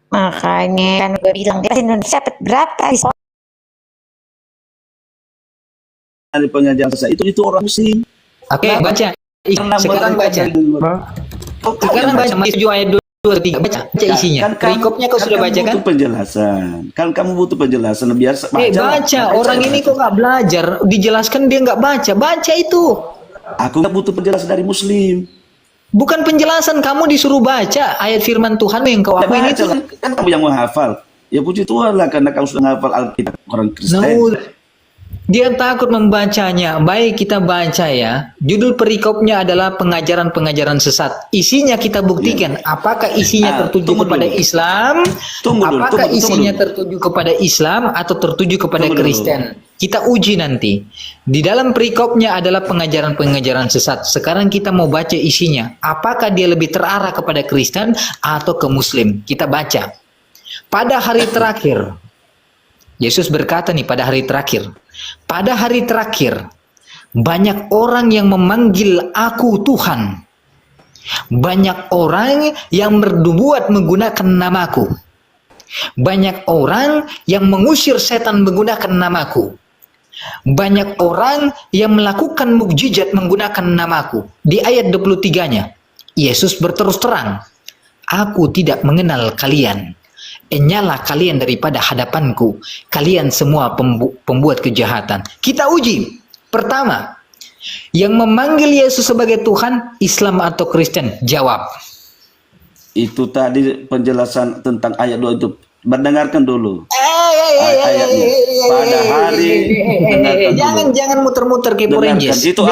Makanya kan gue bilang di Indonesia dapat berapa di Dari pengajaran sesat itu orang muslim. Oke, baca. Sekarang baca. Sekarang baca Matius 7 ayat 2-3. Baca isinya. Perikopnya kau sudah baca kan? Butuh penjelasan. Kan kamu butuh penjelasan biar baca. Orang ini kok nggak belajar? Dijelaskan dia nggak baca. Baca itu. Aku nggak butuh penjelasan dari muslim. Bukan penjelasan, kamu disuruh baca ayat firman Tuhan yang kau akuin itu. Kan kamu yang menghafal. Ya puji Tuhan lah karena kamu sudah menghafal Alkitab orang Kristen. Dia takut membacanya. Baik, kita baca ya. Judul perikopnya adalah pengajaran-pengajaran sesat. Isinya kita buktikan. Apakah isinya tertuju kepada Islam? Apakah isinya tertuju kepada Islam atau tertuju kepada Kristen? Kita uji nanti. Di dalam perikopnya adalah pengajaran-pengajaran sesat. Sekarang kita mau baca isinya. Apakah dia lebih terarah kepada Kristen atau ke Muslim? Kita baca. Pada hari terakhir, Yesus berkata nih pada hari terakhir. Pada hari terakhir, banyak orang yang memanggil aku Tuhan. Banyak orang yang berbuat menggunakan namaku. Banyak orang yang mengusir setan menggunakan namaku. Banyak orang yang melakukan mukjizat menggunakan namaku. Di ayat 23-nya, Yesus berterus terang, aku tidak mengenal kalian. Enyalah kalian daripada hadapanku, kalian semua pembuat kejahatan. Kita uji. Pertama, yang memanggil Yesus sebagai Tuhan, Islam atau Kristen? Jawab. Itu tadi penjelasan tentang ayat 2 itu. Mendengarkan dulu ayatnya. Pada hari jangan muter-muter kayak Rangers. Itu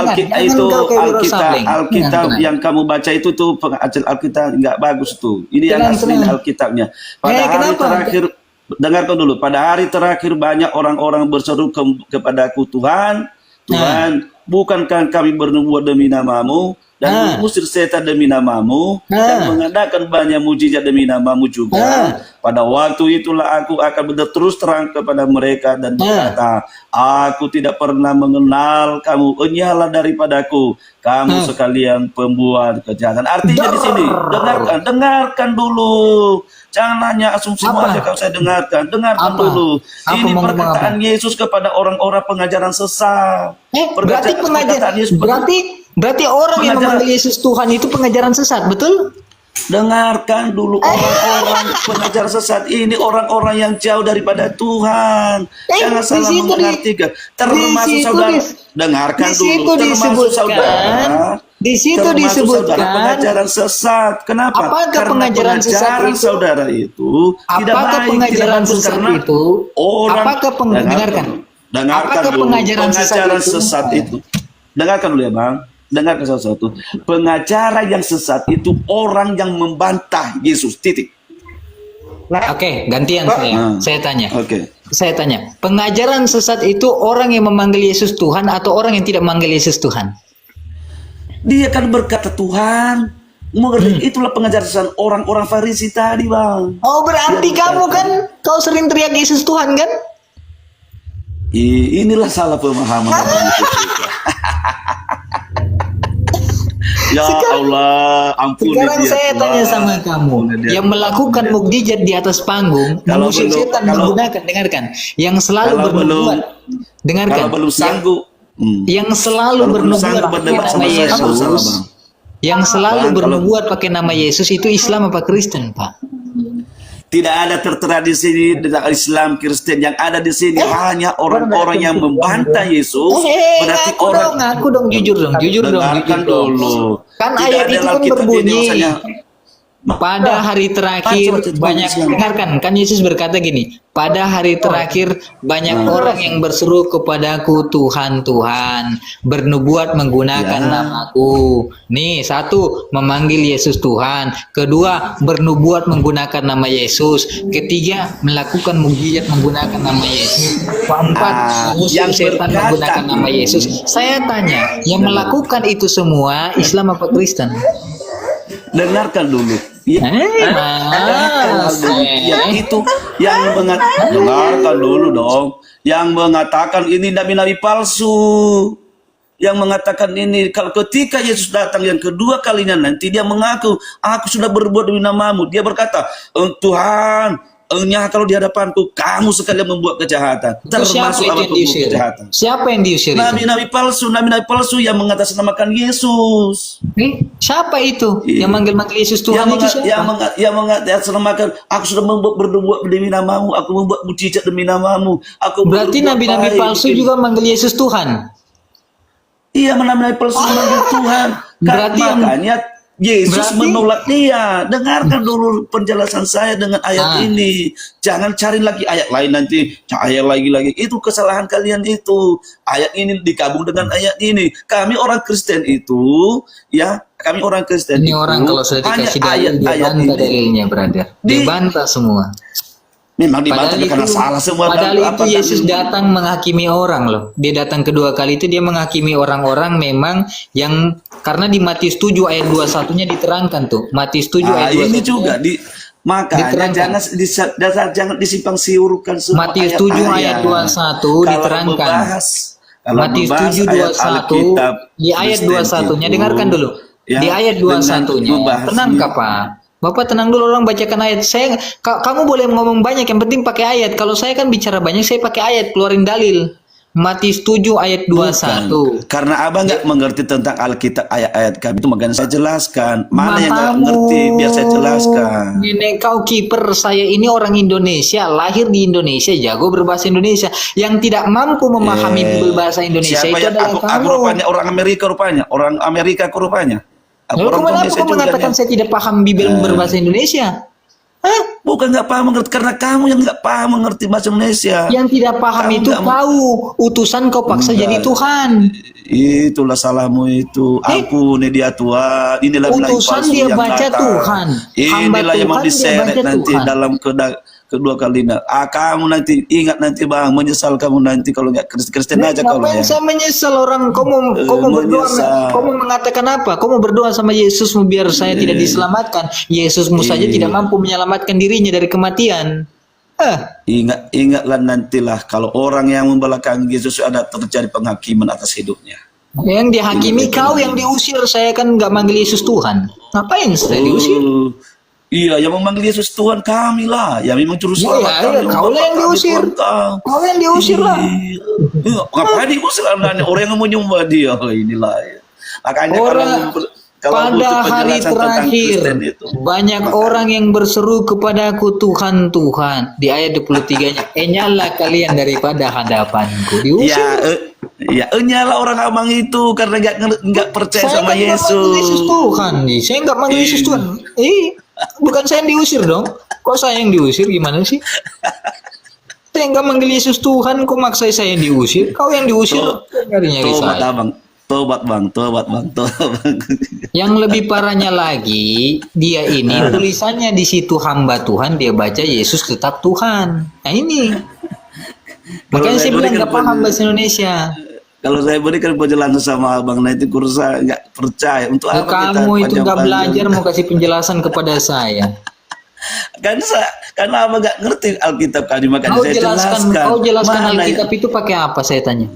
Alkitab yang kamu baca itu tuh pengajaran Alkitab nggak bagus tuh. Ini yang asli Alkitabnya. Pada hari terakhir, dengarkan dulu. Pada hari terakhir banyak orang-orang berseru kepadaku, Tuhan, Tuhan, bukankah kami bernubuat demi namamu dan mengusir setan demi namamu dan mengadakan banyak mujizat demi namamu juga. Pada waktu itulah aku akan berterus terang kepada mereka dan berkata, aku tidak pernah mengenal kamu, enyalah daripadaku kamu sekalian pembuat kejahatan. Artinya di sini dengarkan dulu, jangan hanya asumsi saja kalau saya dengarkan dulu. Ini perkataan Yesus kepada orang-orang pengajaran sesat. Berarti orang yang memanggil Yesus Tuhan itu pengajaran sesat, betul? Dengarkan dulu orang-orang pengajar sesat ini, orang-orang yang jauh daripada Tuhan. Jangan salah mengartikan. Termasuk saudara. Dengarkan dulu. Termasuk saudara. Di situ disebutkan pengajaran sesat. Kenapa? Apakah karena pengajaran sesat itu, saudara itu tidak baik, pengajaran tidak sesat karena itu? Apakah pengajaran sesat itu? Dengarkan dulu ya, Bang. Dengarkan sesuatu. Pengacara yang sesat itu orang yang membantah Yesus. Titik. Oke, gantian saya tanya. Oke. Saya tanya, pengajaran sesat itu orang yang memanggil Yesus Tuhan atau orang yang tidak memanggil Yesus Tuhan? Dia kan berkata Tuhan. Itulah pengajaran sesat orang-orang Farisi tadi, Bang. Oh, berarti kamu kan kau sering teriak Yesus Tuhan kan? Inilah salah pemahaman. Ya Allah, ampuni sekarang dia. Saya tanya sama kamu, yang melakukan mukjizat di atas panggung, mengusir setan menggunakan, dengarkan, yang selalu bernubuat, dengarkan, kalau belum sanggup, yang selalu bernubuat pakai nama Yesus, yang selalu bernubuat pakai nama Yesus itu Islam apa Kristen, Pak? Tidak ada tertera di sini tentang Islam, Kristen. Yang ada di sini hanya orang-orang yang membantah Yesus. Berarti aku dong jujur dong. Dulu. Kan ayat itu kan berbunyi. Pada hari terakhir banyak, dengarkan, kan Yesus berkata gini, pada hari terakhir banyak orang yang berseru kepadaku, Tuhan, Tuhan, bernubuat menggunakan namaku. Nih, satu, memanggil Yesus Tuhan. Kedua, bernubuat menggunakan nama Yesus. Ketiga, melakukan mukjizat menggunakan nama Yesus. Keempat, mengusir setan menggunakan nama Yesus. Saya tanya, yang melakukan itu semua Islam apa Kristen? Dengarkan dulu. Dengarkan dulu dong. Yang mengatakan ini nabi-nabi palsu. yang mengatakan ini, kalau ketika Yesus datang yang kedua kalinya nanti, dia mengaku, aku sudah berbuat demi namamu. Dia berkata, Tuhan, kalau di hadapanku, kamu sekalian membuat kejahatan. Termasuk apa diusir? kejahatan. Siapa yang diusir? Nabi-nabi palsu yang mengatasnamakan Yesus. Siapa itu? Yang manggil-manggil Yesus Tuhan itu siapa? Yang mengatasnamakan, aku sudah berbuat demi namamu, aku membuat mujizat demi namamu. Berarti nabi-nabi palsu juga manggil Yesus Tuhan. Iya, nabi-nabi palsu manggil Tuhan. Berarti makanya Yesus menolak dia. Dengarkan dulu penjelasan saya dengan ayat ini. Jangan cari lagi ayat lain nanti. Ayat lagi. Itu kesalahan kalian itu. Ayat ini digabung dengan ayat ini. Kami orang Kristen itu, ya, kami orang Kristen ini itu. Orang kalau sudah dikasih dalil, dia bantah dalilnya, brother. Dia bantah semua. Memang dibantah karena salah semua. Padahal itu Yesus datang menghakimi orang loh. Dia datang kedua kali itu dia menghakimi orang-orang memang yang, karena di Matius 7 ayat 21-nya diterangkan tuh. Matius 7 ayat 21. Ini juga makanya jangan disimpang siurkan semua. Matius 7 ayat 21 diterangkan. Matius 7 21 di ayat 21-nya dengarkan dulu. Di ayat 21-nya. Tenang Pak. Bapak tenang dulu, orang bacakan ayat. Kamu boleh ngomong banyak, yang penting pakai ayat. Kalau saya kan bicara banyak, saya pakai ayat, keluarin dalil. Matius 7 ayat 21. Bukan. Karena abang nggak mengerti tentang Alkitab ayat-ayat kami itu, makanya saya jelaskan. Mana yang nggak ngerti biar saya jelaskan. Nenek kau kiper, saya ini orang Indonesia, lahir di Indonesia, jago berbahasa Indonesia. Yang tidak mampu memahami Bible bahasa Indonesia itu adalah kamu. Aku rupanya orang Amerika rupanya, orang Amerika aku rupanya. Lalu kenapa kau mengatakan saya tidak paham Bible berbahasa Indonesia? Hah? Bukan nggak paham mengerti, karena kamu yang nggak paham mengerti bahasa Indonesia. Yang tidak paham itu kau, utusan kau paksa jadi Tuhan. Itulah salahmu itu. Ampuni dia Tuhan. Inilah utusan dia baca datang. Tuhan. Inilah yang mau diseret nanti Tuhan. Dalam kedua kalinya. Kamu nanti ingat nanti bang, menyesal kamu nanti kalau nggak Kristen aja kalau ya. Saya menyesal orang. Kau mau berdoa, kau mau mengatakan apa? Kau mau berdoa sama Yesusmu biar saya tidak diselamatkan. Yesusmu saja tidak mampu menyelamatkan dirinya dari kematian. Ingatlah nantilah kalau orang yang membelakangi Yesus ada terjadi penghakiman atas hidupnya. Yang dihakimi kau yang diusir. Saya kan nggak manggil Yesus Tuhan. Ngapain saya diusir? Iya, yang memanggil Yesus Tuhan kami lah. Ya memang juru selamat kami. Kau yang diusir. Kau yang diusir lah. Ngapain diusir? Orang yang menyembah dia. Inilah. Ya. Makanya kalau pada hari terakhir banyak orang yang berseru kepadaku, Tuhan, Tuhan. Di ayat 23-nya, enyalah kalian daripada hadapanku. Diusir. Ya, nyala orang abang itu karena nggak percaya sama Yesus. Saya nggak Yesus Tuhan nih. Saya nggak manggil Yesus Tuhan. Bukan saya yang diusir dong. Kok saya yang diusir, gimana sih? Saya nggak manggil Yesus Tuhan, kok maksa saya yang diusir? Kau yang diusir. Tobat abang. Tobat bang. Yang lebih parahnya lagi, dia ini tulisannya di situ hamba Tuhan, dia baca Yesus tetap Tuhan. Nah ini. Makanya saya bilang nggak paham bahasa Indonesia. Kalau saya berikan penjelasan sama abang, nanti kursa nggak percaya. Untuk apa kamu itu nggak belajar mau kasih penjelasan kepada saya? Karena abang nggak ngerti Alkitab kali, makanya saya jelaskan. Kau jelaskan Alkitab itu pakai apa? Saya tanya.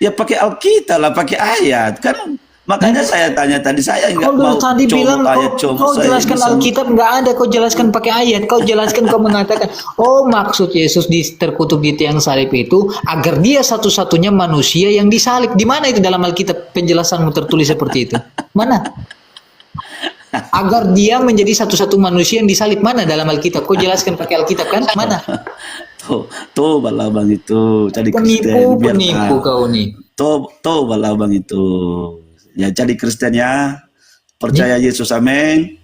Ya pakai Alkitab lah, pakai ayat kan. Makanya saya tanya tadi, saya nggak mau tadi bilang kau jelaskan Alkitab nggak ada, kau jelaskan pakai ayat, kau jelaskan, kau mengatakan, oh maksud Yesus terkutuk di tiang salib itu agar dia satu-satunya manusia yang disalib. Di mana itu dalam Alkitab penjelasanmu tertulis seperti itu? Mana? Agar dia menjadi satu-satu manusia yang disalib, mana dalam Alkitab? Kau jelaskan pakai Alkitab kan? Mana? Tuh balah bang itu, jadi Kristen. Penipu kau nih. Tuh balah bang itu. Ya jadi Kristen ya, percaya Yesus, amin.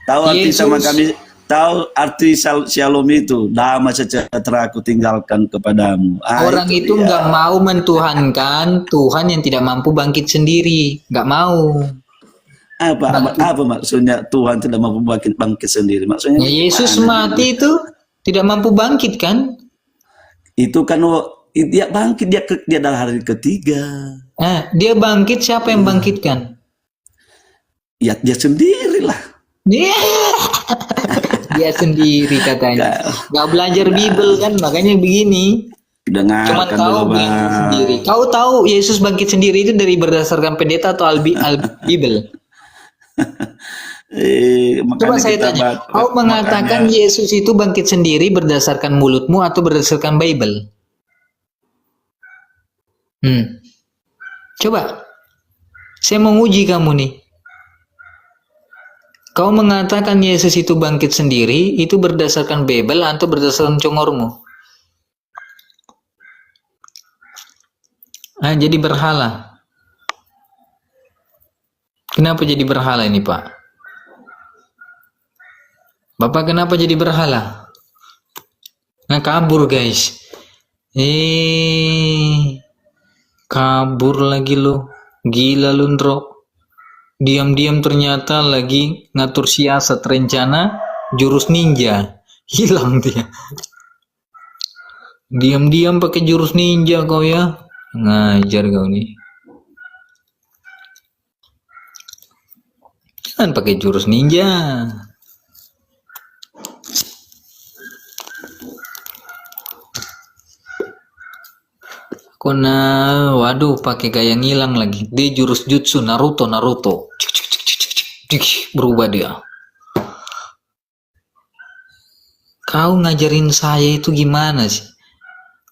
Tahu arti sama kami, tahu arti shalom itu, damai sejahtera aku tinggalkan kepadamu. Orang itu nggak mau mentuhankan Tuhan yang tidak mampu bangkit sendiri, nggak mau. Apa maksudnya Tuhan tidak mampu bangkit sendiri? Maksudnya Yesus mati itu tidak mampu bangkit kan? Itu kan dia bangkit, dia adalah hari ketiga. Dia bangkit, siapa yang bangkitkan? Ya dia sendirilah. Dia sendiri katanya. Gak belajar Bible kan, makanya begini. Cuman Dengarkan kau dulu bangkit Bang. sendiri. Kau tahu Yesus bangkit sendiri itu dari berdasarkan pendeta atau Bible? Coba Makanya saya kita tanya, kau mengatakan makanya Yesus itu bangkit sendiri berdasarkan mulutmu atau berdasarkan Bible? Coba, saya mau uji kamu nih. Kau mengatakan Yesus itu bangkit sendiri, itu berdasarkan Bible atau berdasarkan congormu? Ah, jadi berhala. Kenapa jadi berhala ini, Pak? Bapak kenapa jadi berhala? Nah, kabur guys. Kabur lagi lo. Gila lu, Ndro. Diam-diam ternyata lagi ngatur siasat rencana jurus ninja. Hilang dia. Diam-diam pakai jurus ninja kau ya. Ngajar kau nih. Jangan pakai jurus ninja. Kona, waduh, pakai gaya ngilang lagi. Dia jurus jutsu Naruto. Cik, cik, cik, cik, cik, cik, berubah dia. Kau ngajarin saya itu gimana sih?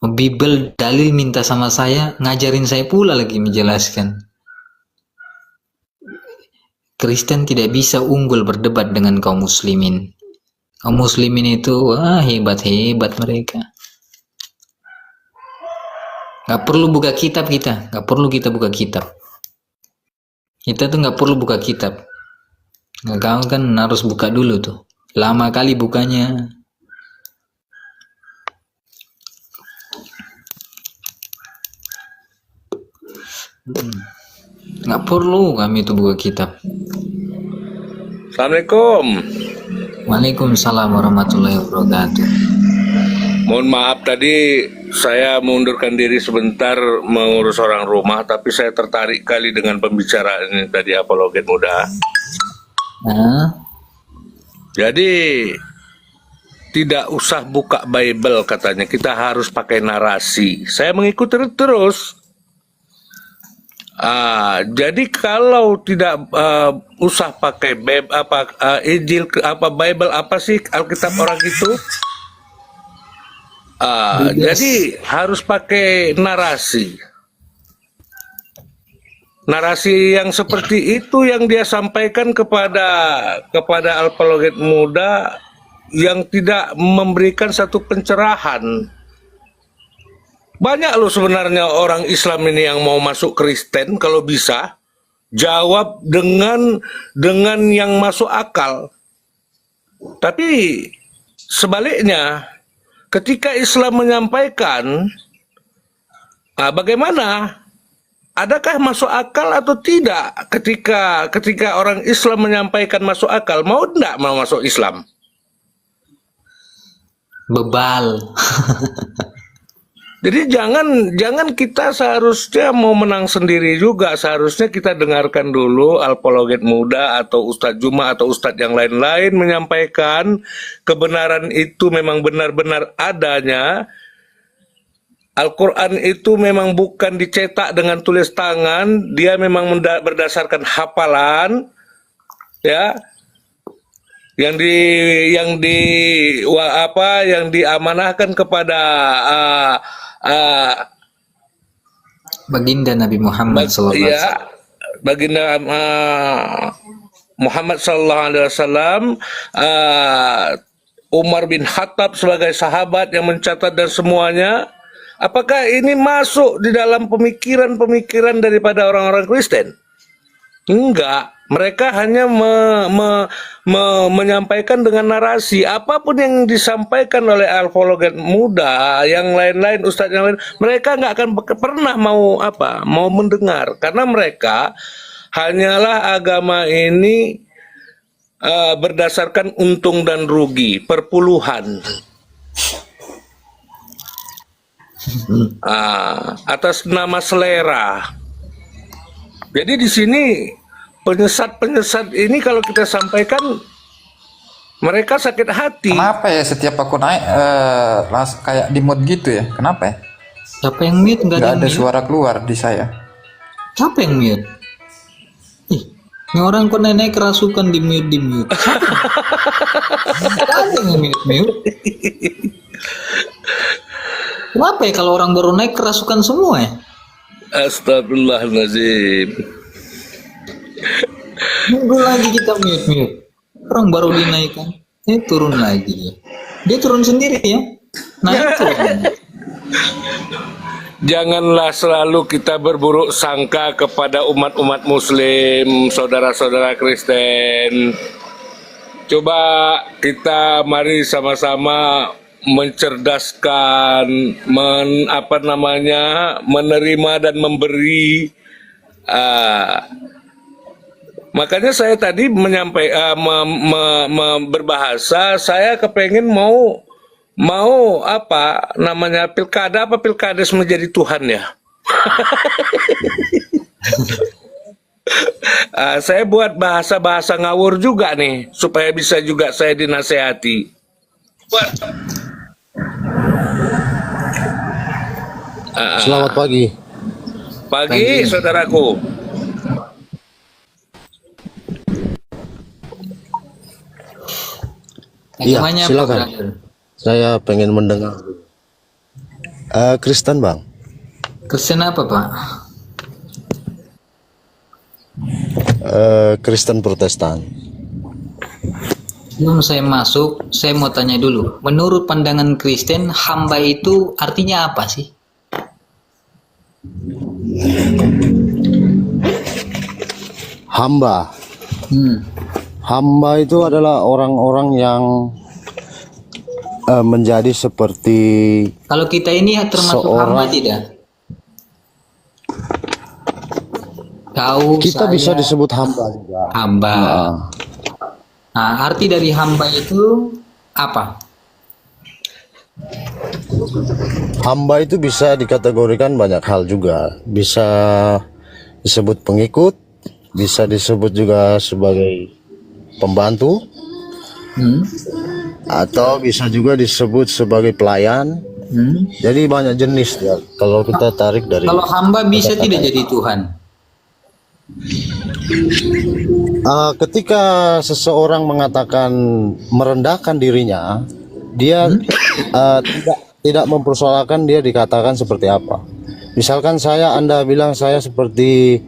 Bible dalil minta sama saya, ngajarin saya pula lagi menjelaskan. Kristen tidak bisa unggul berdebat dengan kaum muslimin. Kaum muslimin itu, wah, hebat-hebat mereka. Gak perlu buka kitab kita, gak perlu kita buka kitab. Kita tuh gak perlu buka kitab. Nggak, kau kan harus buka dulu tuh. Lama kali bukanya. Nggak perlu kami tuh buka kitab. Assalamualaikum. Waalaikumsalam warahmatullahi wabarakatuh. Mohon maaf tadi saya mengundurkan diri sebentar mengurus orang rumah, tapi saya tertarik kali dengan pembicaraan ini tadi apologet muda. Jadi tidak usah buka Bible katanya, kita harus pakai narasi. Saya mengikuti terus. Jadi kalau tidak usah pakai Injil Bible apa sih Alkitab orang itu? Jadi harus pakai narasi. Narasi yang seperti itu yang dia sampaikan kepada apologet muda yang tidak memberikan satu pencerahan. Banyak loh sebenarnya orang Islam ini yang mau masuk Kristen kalau bisa jawab dengan yang masuk akal. Tapi sebaliknya ketika Islam menyampaikan, bagaimana? Adakah masuk akal atau tidak ketika orang Islam menyampaikan masuk akal? Mau tidak mau masuk Islam? Bebal. Jadi jangan kita seharusnya mau menang sendiri juga. Seharusnya kita dengarkan dulu apologet muda atau Ustadz Juma atau Ustadz yang lain-lain menyampaikan kebenaran itu memang benar-benar adanya. Al-Quran itu memang bukan dicetak dengan tulis tangan, dia memang berdasarkan hafalan, ya, yang diamanahkan kepada Baginda Nabi Muhammad SAW. Ya, baginda Muhammad SAW, Umar bin Khattab sebagai sahabat yang mencatat dan semuanya. Apakah ini masuk di dalam pemikiran daripada orang-orang Kristen? Enggak. Mereka hanya menyampaikan dengan narasi. Apapun yang disampaikan oleh apologet muda, yang lain-lain, ustadz yang lain, mereka nggak akan pernah mau mendengar. Karena mereka hanyalah agama ini berdasarkan untung dan rugi, perpuluhan. Atas nama selera. Jadi di sini penyesat ini kalau kita sampaikan mereka sakit hati. Kenapa ya setiap aku naik kayak di mood gitu ya? Kenapa ya? Siapa yang mute? Nggak ada Nggak yang ada mute. suara keluar di saya. Siapa yang mute? Ih, ini orang kok naik kerasukan di mute. Siapa? Nggak ada yang mute. Kenapa ya kalau orang baru naik kerasukan semua ya? Astagfirullahaladzim. Nunggu lagi kita mute. Orang baru dinaikkan, turun lagi. Dia turun sendiri ya. Naik turun. Janganlah selalu kita berburuk sangka kepada umat-umat muslim, saudara-saudara Kristen. Coba kita mari sama-sama mencerdaskan, menerima dan memberi. Makanya saya tadi berbahasa, saya kepengen mau pilkades menjadi Tuhan ya. Saya buat bahasa-bahasa ngawur juga nih supaya bisa juga saya dinasehati. Selamat pagi. Pagi, saudaraku. Iya, Agamanya apa, silakan. brother? Saya pengen mendengar. Kristen, Bang. Kristen apa, Pak? Kristen Protestan. Sebelum saya masuk, saya mau tanya dulu. Menurut pandangan Kristen, hamba itu artinya apa sih? Hamba. Hmm. Hamba itu adalah orang-orang yang menjadi seperti Kalau kita ini termasuk hamba Seorang- tidak? Kau, kita saya, bisa disebut hamba juga. hamba. Nah, Nah, arti dari hamba itu apa? hamba itu bisa dikategorikan banyak hal juga. Bisa disebut pengikut, bisa disebut juga sebagai pembantu, atau bisa juga disebut sebagai pelayan. Jadi banyak jenis ya. Kalau kita tarik dari Kalau hamba bisa tidak jadi Tuhan? ketika seseorang mengatakan merendahkan dirinya, dia tidak mempersoalkan dia dikatakan seperti apa. Misalkan Anda bilang saya seperti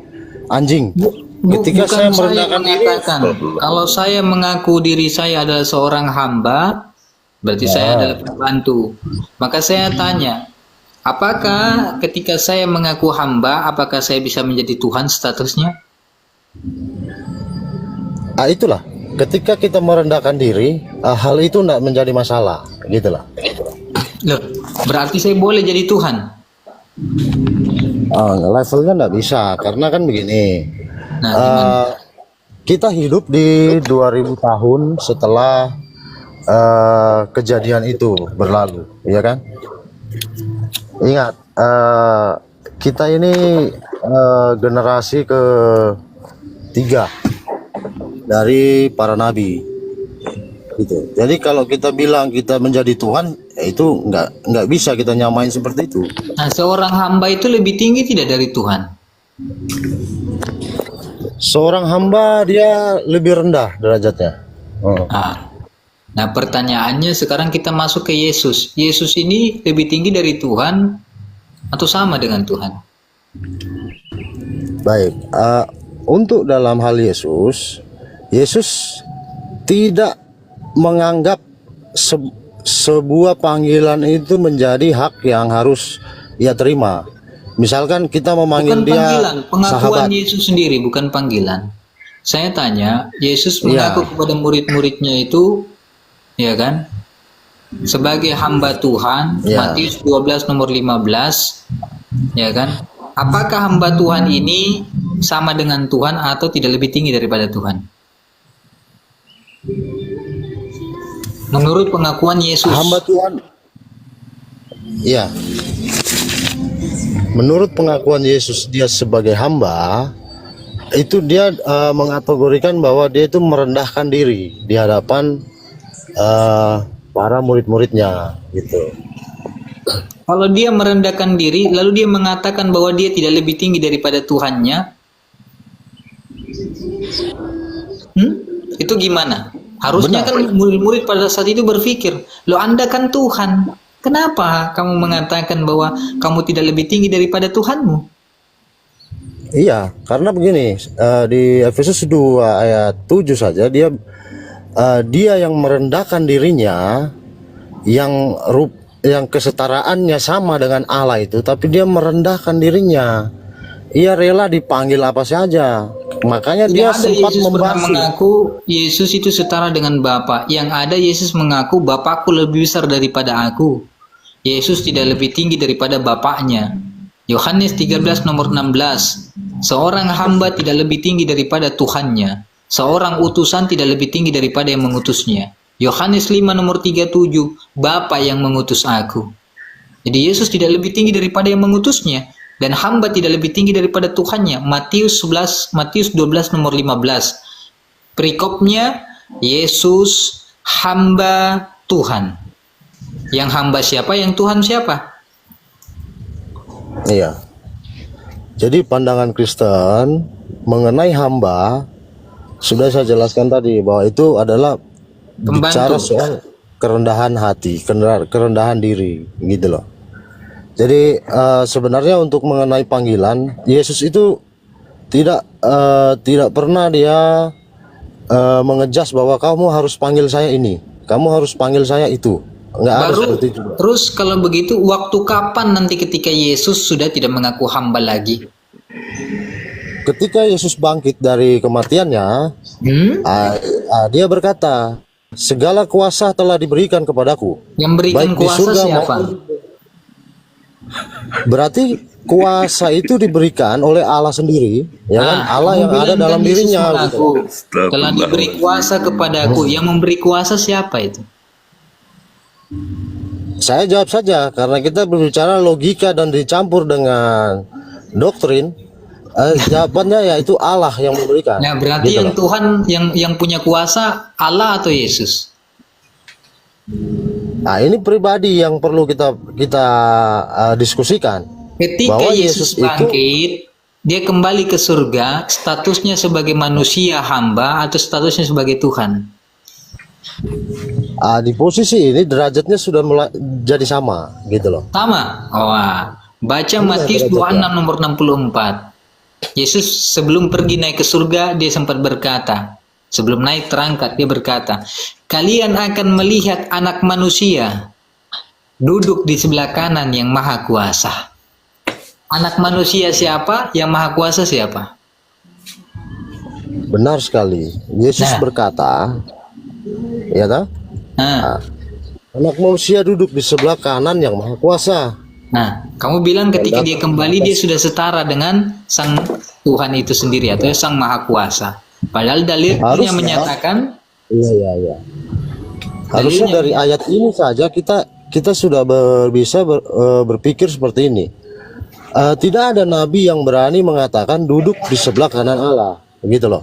anjing. Ketika Bukan saya merendahkan diri, mengatakan. Kalau saya mengaku diri saya adalah seorang hamba, berarti saya adalah pembantu. Maka saya tanya, apakah ketika saya mengaku hamba, apakah saya bisa menjadi Tuhan statusnya? itulah. Ketika kita merendahkan diri, hal itu tidak menjadi masalah, gitulah. Loh, berarti saya boleh jadi Tuhan? Levelnya tidak bisa, karena kan begini. Nah, gimana? Kita hidup di 2000 tahun setelah kejadian itu berlalu, ya kan? Ingat, kita ini generasi ketiga dari para nabi, gitu. Jadi kalau kita bilang kita menjadi Tuhan, itu nggak bisa kita nyamain seperti itu. Nah, seorang hamba itu lebih tinggi tidak dari Tuhan? Seorang hamba dia lebih rendah derajatnya. Nah, pertanyaannya sekarang kita masuk ke Yesus. Yesus ini lebih tinggi dari Tuhan atau sama dengan Tuhan? Baik, untuk dalam hal Yesus tidak menganggap sebuah panggilan itu menjadi hak yang harus ia terima. Misalkan kita memanggil Bukan dia panggilan, pengakuan sahabat. Yesus sendiri, bukan panggilan. Saya tanya, Yesus mengaku kepada murid-muridnya itu, ya kan, sebagai hamba Tuhan, Matius 12 nomor 15, ya kan. Apakah hamba Tuhan ini sama dengan Tuhan atau tidak lebih tinggi daripada Tuhan? Menurut pengakuan Yesus. Hamba Tuhan. Ya. Menurut pengakuan Yesus dia sebagai hamba, itu dia mengategorikan bahwa dia itu merendahkan diri di hadapan para murid-muridnya, gitu. Kalau dia merendahkan diri, lalu dia mengatakan bahwa dia tidak lebih tinggi daripada Tuhannya, itu gimana? Harusnya Benar. kan murid-murid pada saat itu berpikir, loh Anda kan Tuhan, kenapa kamu mengatakan bahwa kamu tidak lebih tinggi daripada Tuhanmu? Iya, karena begini, di Efesus 2 ayat 7 saja dia yang merendahkan dirinya, yang kesetaraannya sama dengan Allah itu, tapi dia merendahkan dirinya. Ia rela dipanggil apa saja. Makanya Tidak dia ada sempat Yesus pernah membasuh. mengaku Yesus itu setara dengan Bapa. Yang ada Yesus mengaku Bapakku lebih besar daripada aku. Yesus tidak lebih tinggi daripada Bapaknya. Yohanes 13 nomor 16. Seorang hamba tidak lebih tinggi daripada Tuhannya. Seorang utusan tidak lebih tinggi daripada yang mengutusnya. Yohanes 5 nomor 37. Bapa yang mengutus aku. Jadi Yesus tidak lebih tinggi daripada yang mengutusnya. Dan hamba tidak lebih tinggi daripada Tuhannya. Matius 12 nomor 15. Perikopnya, Yesus hamba Tuhan. Yang hamba siapa? Yang Tuhan siapa? Iya. Jadi pandangan Kristen mengenai hamba sudah saya jelaskan tadi, bahwa itu adalah bicara Pembantu. soal kerendahan hati, kerendahan diri, gitu loh. Jadi sebenarnya untuk mengenai panggilan, Yesus itu tidak pernah dia mengejas bahwa kamu harus panggil saya ini, kamu harus panggil saya itu. Enggak ada Baru seperti itu. terus kalau begitu waktu kapan nanti ketika Yesus sudah tidak mengaku hamba lagi? Ketika Yesus bangkit dari kematiannya, dia berkata, segala kuasa telah diberikan kepadaku. Yang berikan Baik di kuasa surga siapa? Berarti kuasa itu diberikan oleh Allah sendiri, ya kan? Allah kamu yang ada bilang dalam kan Yesus dirinya. mengaku, Gitu. telah diberi kuasa kepadaku. Yang memberi kuasa siapa itu? Saya jawab saja, karena kita berbicara logika dan dicampur dengan doktrin. Jawabannya yaitu Allah yang memberikan. Nah, berarti Gitu yang loh. Tuhan yang punya kuasa Allah atau Yesus? Nah, ini pribadi yang perlu kita diskusikan. Ketika Bahwa Yesus Yesus itu- bangkit, dia kembali ke surga, statusnya sebagai manusia hamba atau statusnya sebagai Tuhan? Di posisi ini derajatnya sudah jadi sama, gitu loh. Sama. Baca Matius 26 nomor 64. Yesus sebelum pergi naik ke surga, dia sempat berkata, sebelum naik terangkat, dia berkata, kalian akan melihat anak manusia duduk di sebelah kanan yang maha kuasa. Anak manusia siapa? Yang maha kuasa siapa? Benar sekali. Yesus Nah. berkata, ya tak? Nah, Anak manusia duduk di sebelah kanan yang maha kuasa. Nah, kamu bilang ketika dia kembali dia sudah setara dengan sang Tuhan itu sendiri atau sang Maha Kuasa. Padahal dalilnya Harusnya. menyatakan Iya. Harusnya dari ayat ini saja kita sudah bisa berpikir seperti ini. Tidak ada nabi yang berani mengatakan duduk di sebelah kanan Allah, begitu loh.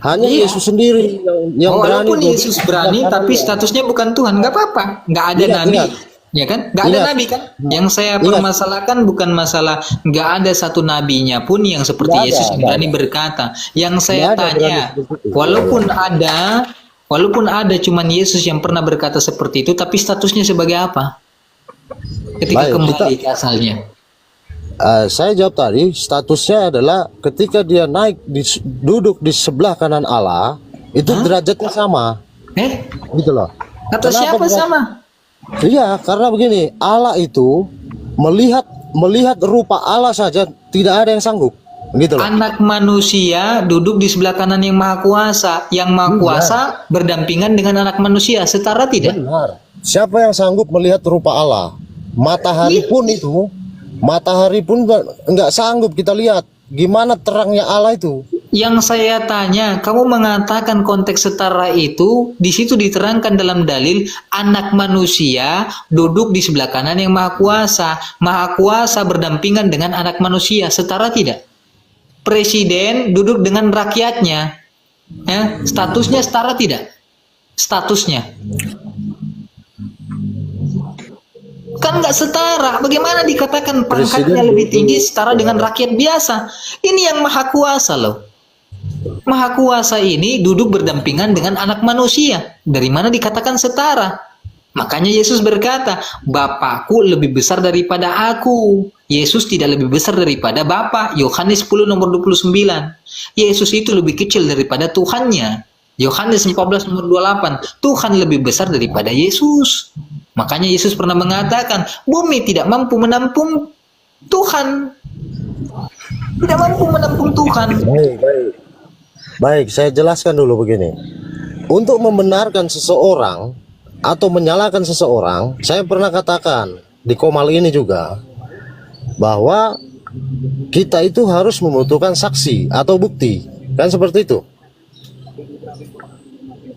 Hanya Iya. Yesus sendiri yang berani. walaupun Yesus berani tapi statusnya bukan Tuhan, nggak apa-apa. Nggak ada Ingat, nabi. ingat. Ya kan? Nggak ada Ingat. nabi kan? Yang saya Ingat. permasalahkan bukan masalah nggak ada satu nabinya pun yang seperti Nggak ada, Yesus yang nggak berani berkata. Yang saya Nggak ada tanya, berani seperti itu. walaupun ada cuman Yesus yang pernah berkata seperti itu, tapi statusnya sebagai apa? Ketika Baik, kembali ke asalnya. Saya jawab tadi, statusnya adalah ketika dia naik duduk di sebelah kanan Allah, itu derajatnya sama, gitu loh. Kata Kenapa siapa berat? sama? Iya, karena begini, Allah itu melihat rupa Allah saja tidak ada yang sanggup, gitu loh. Anak manusia duduk di sebelah kanan yang maha kuasa. Yang maha kuasa berdampingan dengan anak manusia. Setara tidak? Benar. Siapa yang sanggup melihat rupa Allah? Matahari pun nggak sanggup kita lihat. Gimana terangnya Allah itu? Yang saya tanya, kamu mengatakan konteks setara itu, di situ diterangkan dalam dalil anak manusia duduk di sebelah kanan yang maha kuasa. Maha kuasa berdampingan dengan anak manusia. Setara tidak? Presiden duduk dengan rakyatnya. Ya, statusnya setara tidak? Statusnya. Kan nggak setara. Bagaimana dikatakan pangkatnya Presiden lebih tinggi duduk, setara dengan rakyat biasa? Ini yang maha kuasa loh. Maha kuasa ini duduk berdampingan dengan anak manusia. Dari mana dikatakan setara? Makanya Yesus berkata, Bapakku lebih besar daripada aku. Yesus tidak lebih besar daripada Bapa. Yohanes 10 nomor 29. Yesus itu lebih kecil daripada Tuhannya. Yohanes 14 nomor 28. Tuhan lebih besar daripada Yesus. Makanya Yesus pernah mengatakan, bumi tidak mampu menampung Tuhan. Tidak mampu menampung Tuhan. Baik, saya jelaskan dulu begini. Untuk membenarkan seseorang atau menyalahkan seseorang, saya pernah katakan di Komal ini juga bahwa kita itu harus membutuhkan saksi atau bukti, kan seperti itu.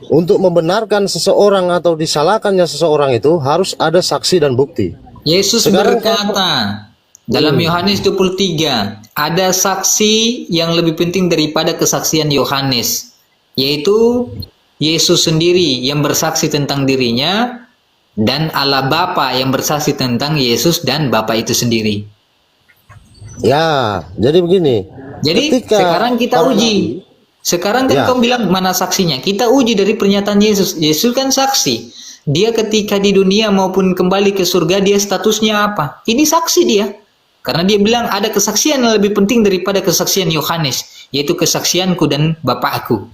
Untuk membenarkan seseorang atau disalahkannya seseorang itu harus ada saksi dan bukti. Yesus Sekarang berkata dalam Yohanes 23, ada saksi yang lebih penting daripada kesaksian Yohanes, yaitu Yesus sendiri yang bersaksi tentang dirinya dan Allah Bapa yang bersaksi tentang Yesus dan Bapa itu sendiri. Ya, jadi begini. Jadi sekarang kita uji. Sekarang kan Ya. kau bilang mana saksinya? Kita uji dari pernyataan Yesus. Yesus kan saksi. Dia ketika di dunia maupun kembali ke surga, dia statusnya apa? Ini saksi dia. Karena dia bilang ada kesaksian yang lebih penting daripada kesaksian Yohanes, yaitu kesaksianku dan Bapakku.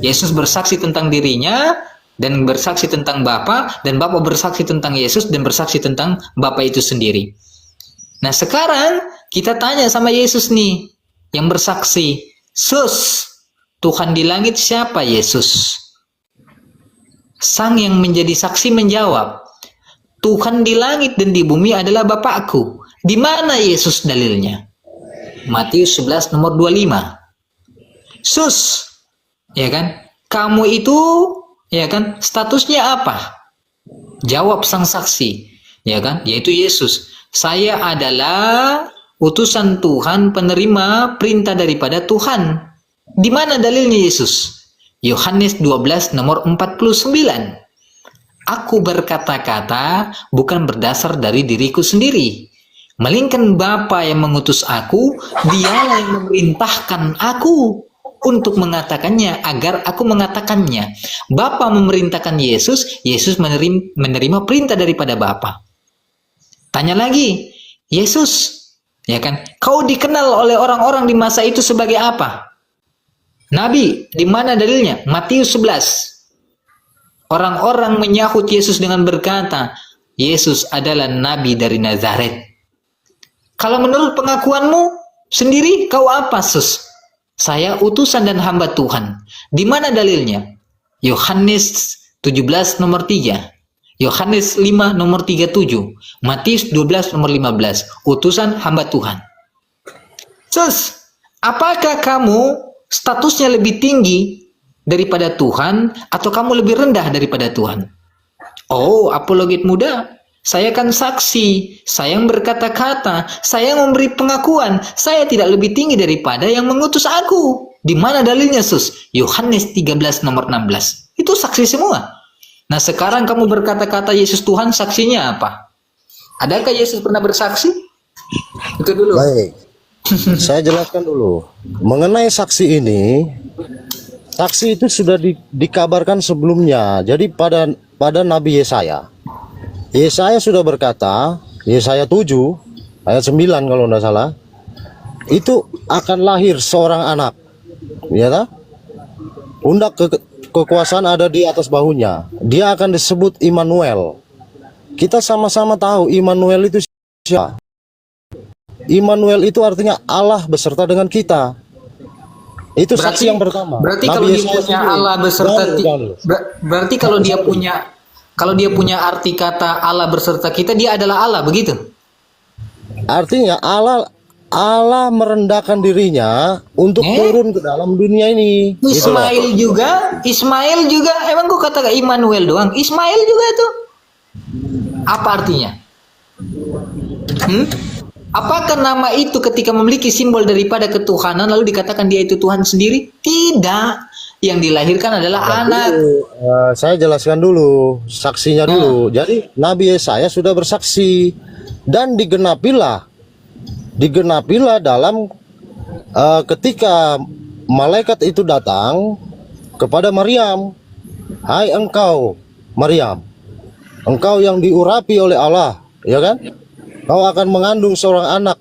Yesus bersaksi tentang dirinya dan bersaksi tentang Bapa, dan Bapa bersaksi tentang Yesus dan bersaksi tentang Bapa itu sendiri. Nah sekarang kita tanya sama Yesus nih yang bersaksi, Sus, Tuhan di langit siapa Yesus? Sang yang menjadi saksi menjawab, Tuhan di langit dan di bumi adalah Bapakku. Di mana Yesus dalilnya? Matius 11 nomor 25. Sus, ya kan? Kamu itu, ya kan? Statusnya apa? Jawab sang saksi, ya kan? Yaitu Yesus. Saya adalah utusan Tuhan, penerima perintah daripada Tuhan. Di mana dalilnya Yesus? Yohanes 12 nomor 49. Aku berkata-kata bukan berdasar dari diriku sendiri, melainkan Bapa yang mengutus aku, dialah yang memerintahkan aku untuk mengatakannya agar aku mengatakannya. Bapa memerintahkan Yesus, Yesus menerima perintah daripada Bapa. Tanya lagi, Yesus, ya kan? Kau dikenal oleh orang-orang di masa itu sebagai apa? Nabi. Di mana dalilnya? Matius 11. Orang-orang menyahut Yesus dengan berkata, Yesus adalah nabi dari Nazaret. Kalau menurut pengakuanmu sendiri, kau apa, Sus? Saya utusan dan hamba Tuhan. Di mana dalilnya? Yohanes 17 nomor 3. Yohanes 5 nomor 37. Matius 12 nomor 15. Utusan hamba Tuhan. Sus, apakah kamu statusnya lebih tinggi daripada Tuhan atau kamu lebih rendah daripada Tuhan? Oh, apologet muda, saya kan saksi, saya yang berkata-kata, saya yang memberi pengakuan, saya tidak lebih tinggi daripada yang mengutus aku. Di mana dalilnya, Sus? Yohanes 13 nomor 16. Itu saksi semua. Nah, sekarang kamu berkata-kata Yesus Tuhan, saksinya apa? Adakah Yesus pernah bersaksi? Itu dulu. Baik, saya jelaskan dulu. Mengenai saksi ini, saksi itu sudah dikabarkan sebelumnya. Jadi pada Nabi Yesaya. Yesaya sudah berkata, Yesaya 7 ayat 9 kalau tidak salah, itu akan lahir seorang anak, ya tak? Pundak kekuasaan ada di atas bahunya. Dia akan disebut Immanuel. Kita sama-sama tahu Immanuel itu siapa. Immanuel itu artinya Allah beserta dengan kita. Itu saksi yang pertama. Berarti Nabi kalau dia Yesaya punya sendiri. Allah beserta Jangan. berarti kalau dia punya arti kata Allah beserta kita, dia adalah Allah, begitu? Artinya Allah merendahkan dirinya untuk turun ke dalam dunia ini. Ismail juga, emang gua kata Immanuel doang. Ismail juga tuh. Apa artinya? Apakah nama itu ketika memiliki simbol daripada ketuhanan lalu dikatakan dia itu Tuhan sendiri? Tidak. Yang dilahirkan adalah anak. Saya jelaskan dulu saksinya dulu. Jadi Nabi Yesaya sudah bersaksi dan digenapilah dalam ketika malaikat itu datang kepada Maryam, hai engkau Maryam, engkau yang diurapi oleh Allah, ya kan? Kau akan mengandung seorang anak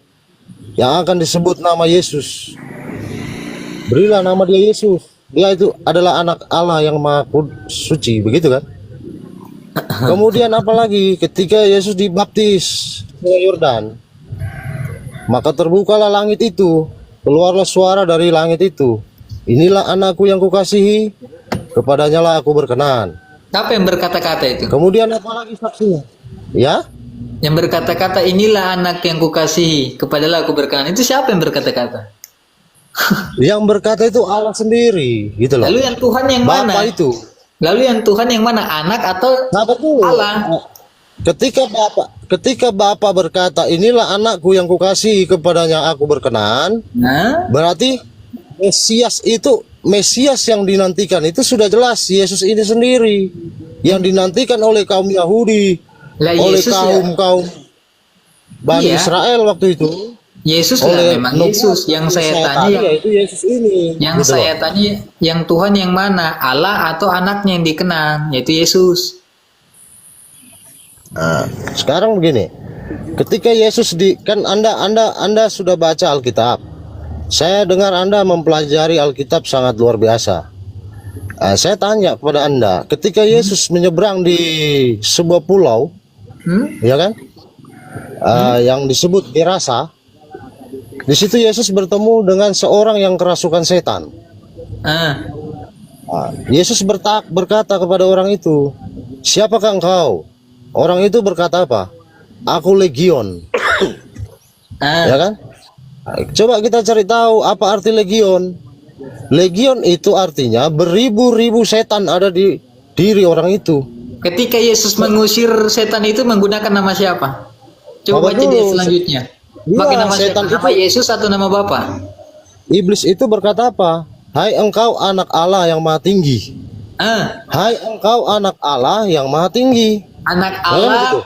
yang akan disebut nama Yesus. Berilah nama dia Yesus. Dia itu adalah anak Allah yang maha suci, begitu kan? Kemudian apalagi ketika Yesus dibaptis ke Yordan, maka terbukalah langit itu, keluarlah suara dari langit itu. Inilah anakku yang kukasihi, kepadanya lah aku berkenan. Siapa yang berkata-kata itu? Kemudian apalagi saksinya? Ya? Yang berkata-kata inilah anak yang kukasihi, kepadalah aku berkenan. Itu siapa yang berkata-kata? Yang berkata itu Allah sendiri, gitu loh. Lalu yang Tuhan yang mana? Bapa itu. Lalu yang Tuhan yang mana? Anak atau Nah, betul. Allah? Ketika Bapa berkata, inilah anakku yang kukasihi, kepadanya aku berkenan, Nah, berarti Mesias yang dinantikan itu sudah jelas, Yesus ini sendiri yang dinantikan oleh kaum Yahudi, lah oleh Yesus kaum Bani Iya. Israel waktu itu. Yesus lah Oleh memang Nubuat Yesus. Yang saya tanya, yaitu Yesus ini. yang gitu saya loh. tanya, yang Tuhan yang mana? Allah atau anaknya yang dikenal, yaitu Yesus. Nah, sekarang begini, ketika Yesus kan Anda sudah baca Alkitab. Saya dengar Anda mempelajari Alkitab sangat luar biasa. Saya tanya kepada Anda, ketika Yesus menyeberang di sebuah pulau, ya kan, yang disebut Gerasa, di situ Yesus bertemu dengan seorang yang kerasukan setan. Yesus berkata kepada orang itu, siapakah engkau? Orang itu berkata apa? Aku legion. Ya kan? Coba kita cari tahu apa arti legion. Legion itu artinya beribu-ribu setan ada di diri orang itu. Ketika Yesus mengusir setan itu menggunakan nama siapa? Coba Apa baca di dulu? selanjutnya. Iya, Pakai nama setan siapa? Nama itu- Yesus atau nama Bapa? Iblis itu berkata apa? Hai engkau anak Allah yang maha tinggi. Hai engkau anak Allah yang maha tinggi. Anak Nah, Allah, gitu.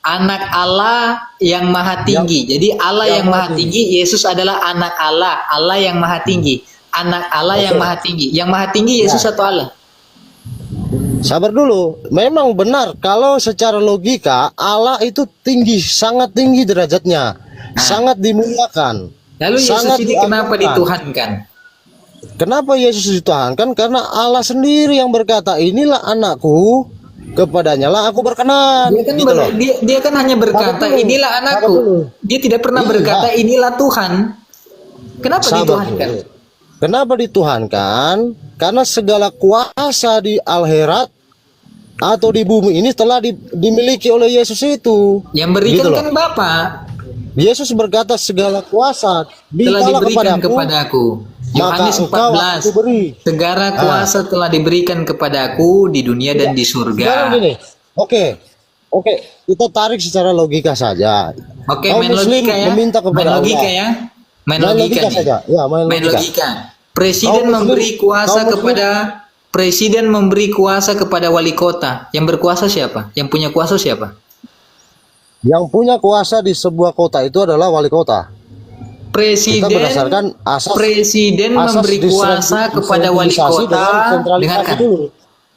anak Allah yang maha tinggi. Jadi Allah yang maha tinggi, Yesus adalah anak Allah, Allah yang maha tinggi. Anak Allah yang maha tinggi. Yang maha tinggi Yesus atau Allah? Sabar dulu. Memang benar kalau secara logika Allah itu tinggi, sangat tinggi derajatnya, sangat dimuliakan. Lalu Yesus sangat ini kenapa diagungkan. dituhankan? Kenapa Yesus dituhankan? Karena Allah sendiri yang berkata, inilah anakku, kepadanya lah aku berkenan. Dia kan, Gitu loh. dia kan hanya berkata Sabar dulu. inilah Sabar anakku. dulu. Dia tidak pernah Iya. berkata inilah Tuhan. Kenapa Sabar dituhankan? dulu. Kenapa dituhankan? Karena segala kuasa di akhirat atau di bumi ini telah dimiliki oleh Yesus itu. Yang berikan Gitu loh. kan Bapa. Yesus berkata segala kuasa Telah diberikan diberikan kepadaku, kepadaku. maka Yohanes engkau aku 14. beri. Segala kuasa telah diberikan kepadaku di dunia dan di Sekarang surga. gini, oke, kita tarik secara logika saja. Oke, Kaum main Muslim logika ya. meminta kepada Main logika Allah. ya. Main Main logika logika nih. saja. Ya, main Main logika. logika. Presiden Kaum Muslim- memberi kuasa kaum Muslim- kepada Presiden memberi kuasa kepada wali kota. Yang berkuasa siapa? Yang punya kuasa siapa? Yang punya kuasa di sebuah kota itu adalah wali kota. Presiden Kita berdasarkan asas memberi kuasa kepada wali desentralisasi kota. dengan sentralisasi Dengarkan. dulu.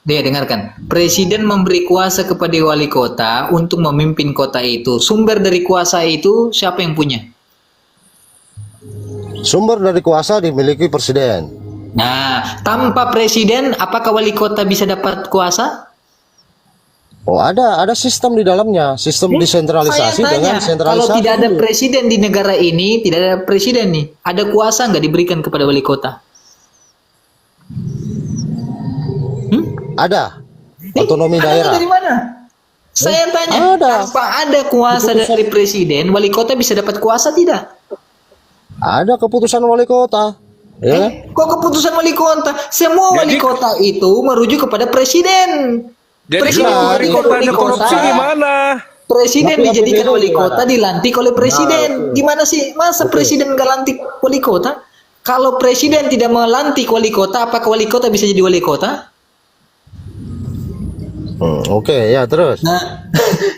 Dia dengarkan. Presiden memberi kuasa kepada wali kota untuk memimpin kota itu. Sumber dari kuasa itu siapa yang punya? Sumber dari kuasa dimiliki presiden. Nah, tanpa presiden, apakah wali kota bisa dapat kuasa? Oh, ada sistem di dalamnya, sistem desentralisasi Saya dengan tanya, sentralisasi. kalau tidak ada dulu. presiden di negara ini, tidak ada presiden nih, ada kuasa nggak diberikan kepada wali kota? Ada otonomi Ada daerah. dari mana? Saya tanya, Ada. tanpa ada kuasa dari presiden, wali kota bisa dapat kuasa tidak? Ada keputusan wali kota. Ya. Kok keputusan wali kota? Semua wali kota itu merujuk kepada presiden. Jadi Presiden kalau wali dijadikan kota wali ada korupsi kota. gimana? Presiden Tapi dijadikan APBD wali gimana? kota, dilantik oleh presiden. Gimana sih? Masa presiden nggak lantik wali kota? Kalau presiden tidak melantik wali kota, apakah wali kota bisa jadi wali kota? Oke, ya terus. Nah,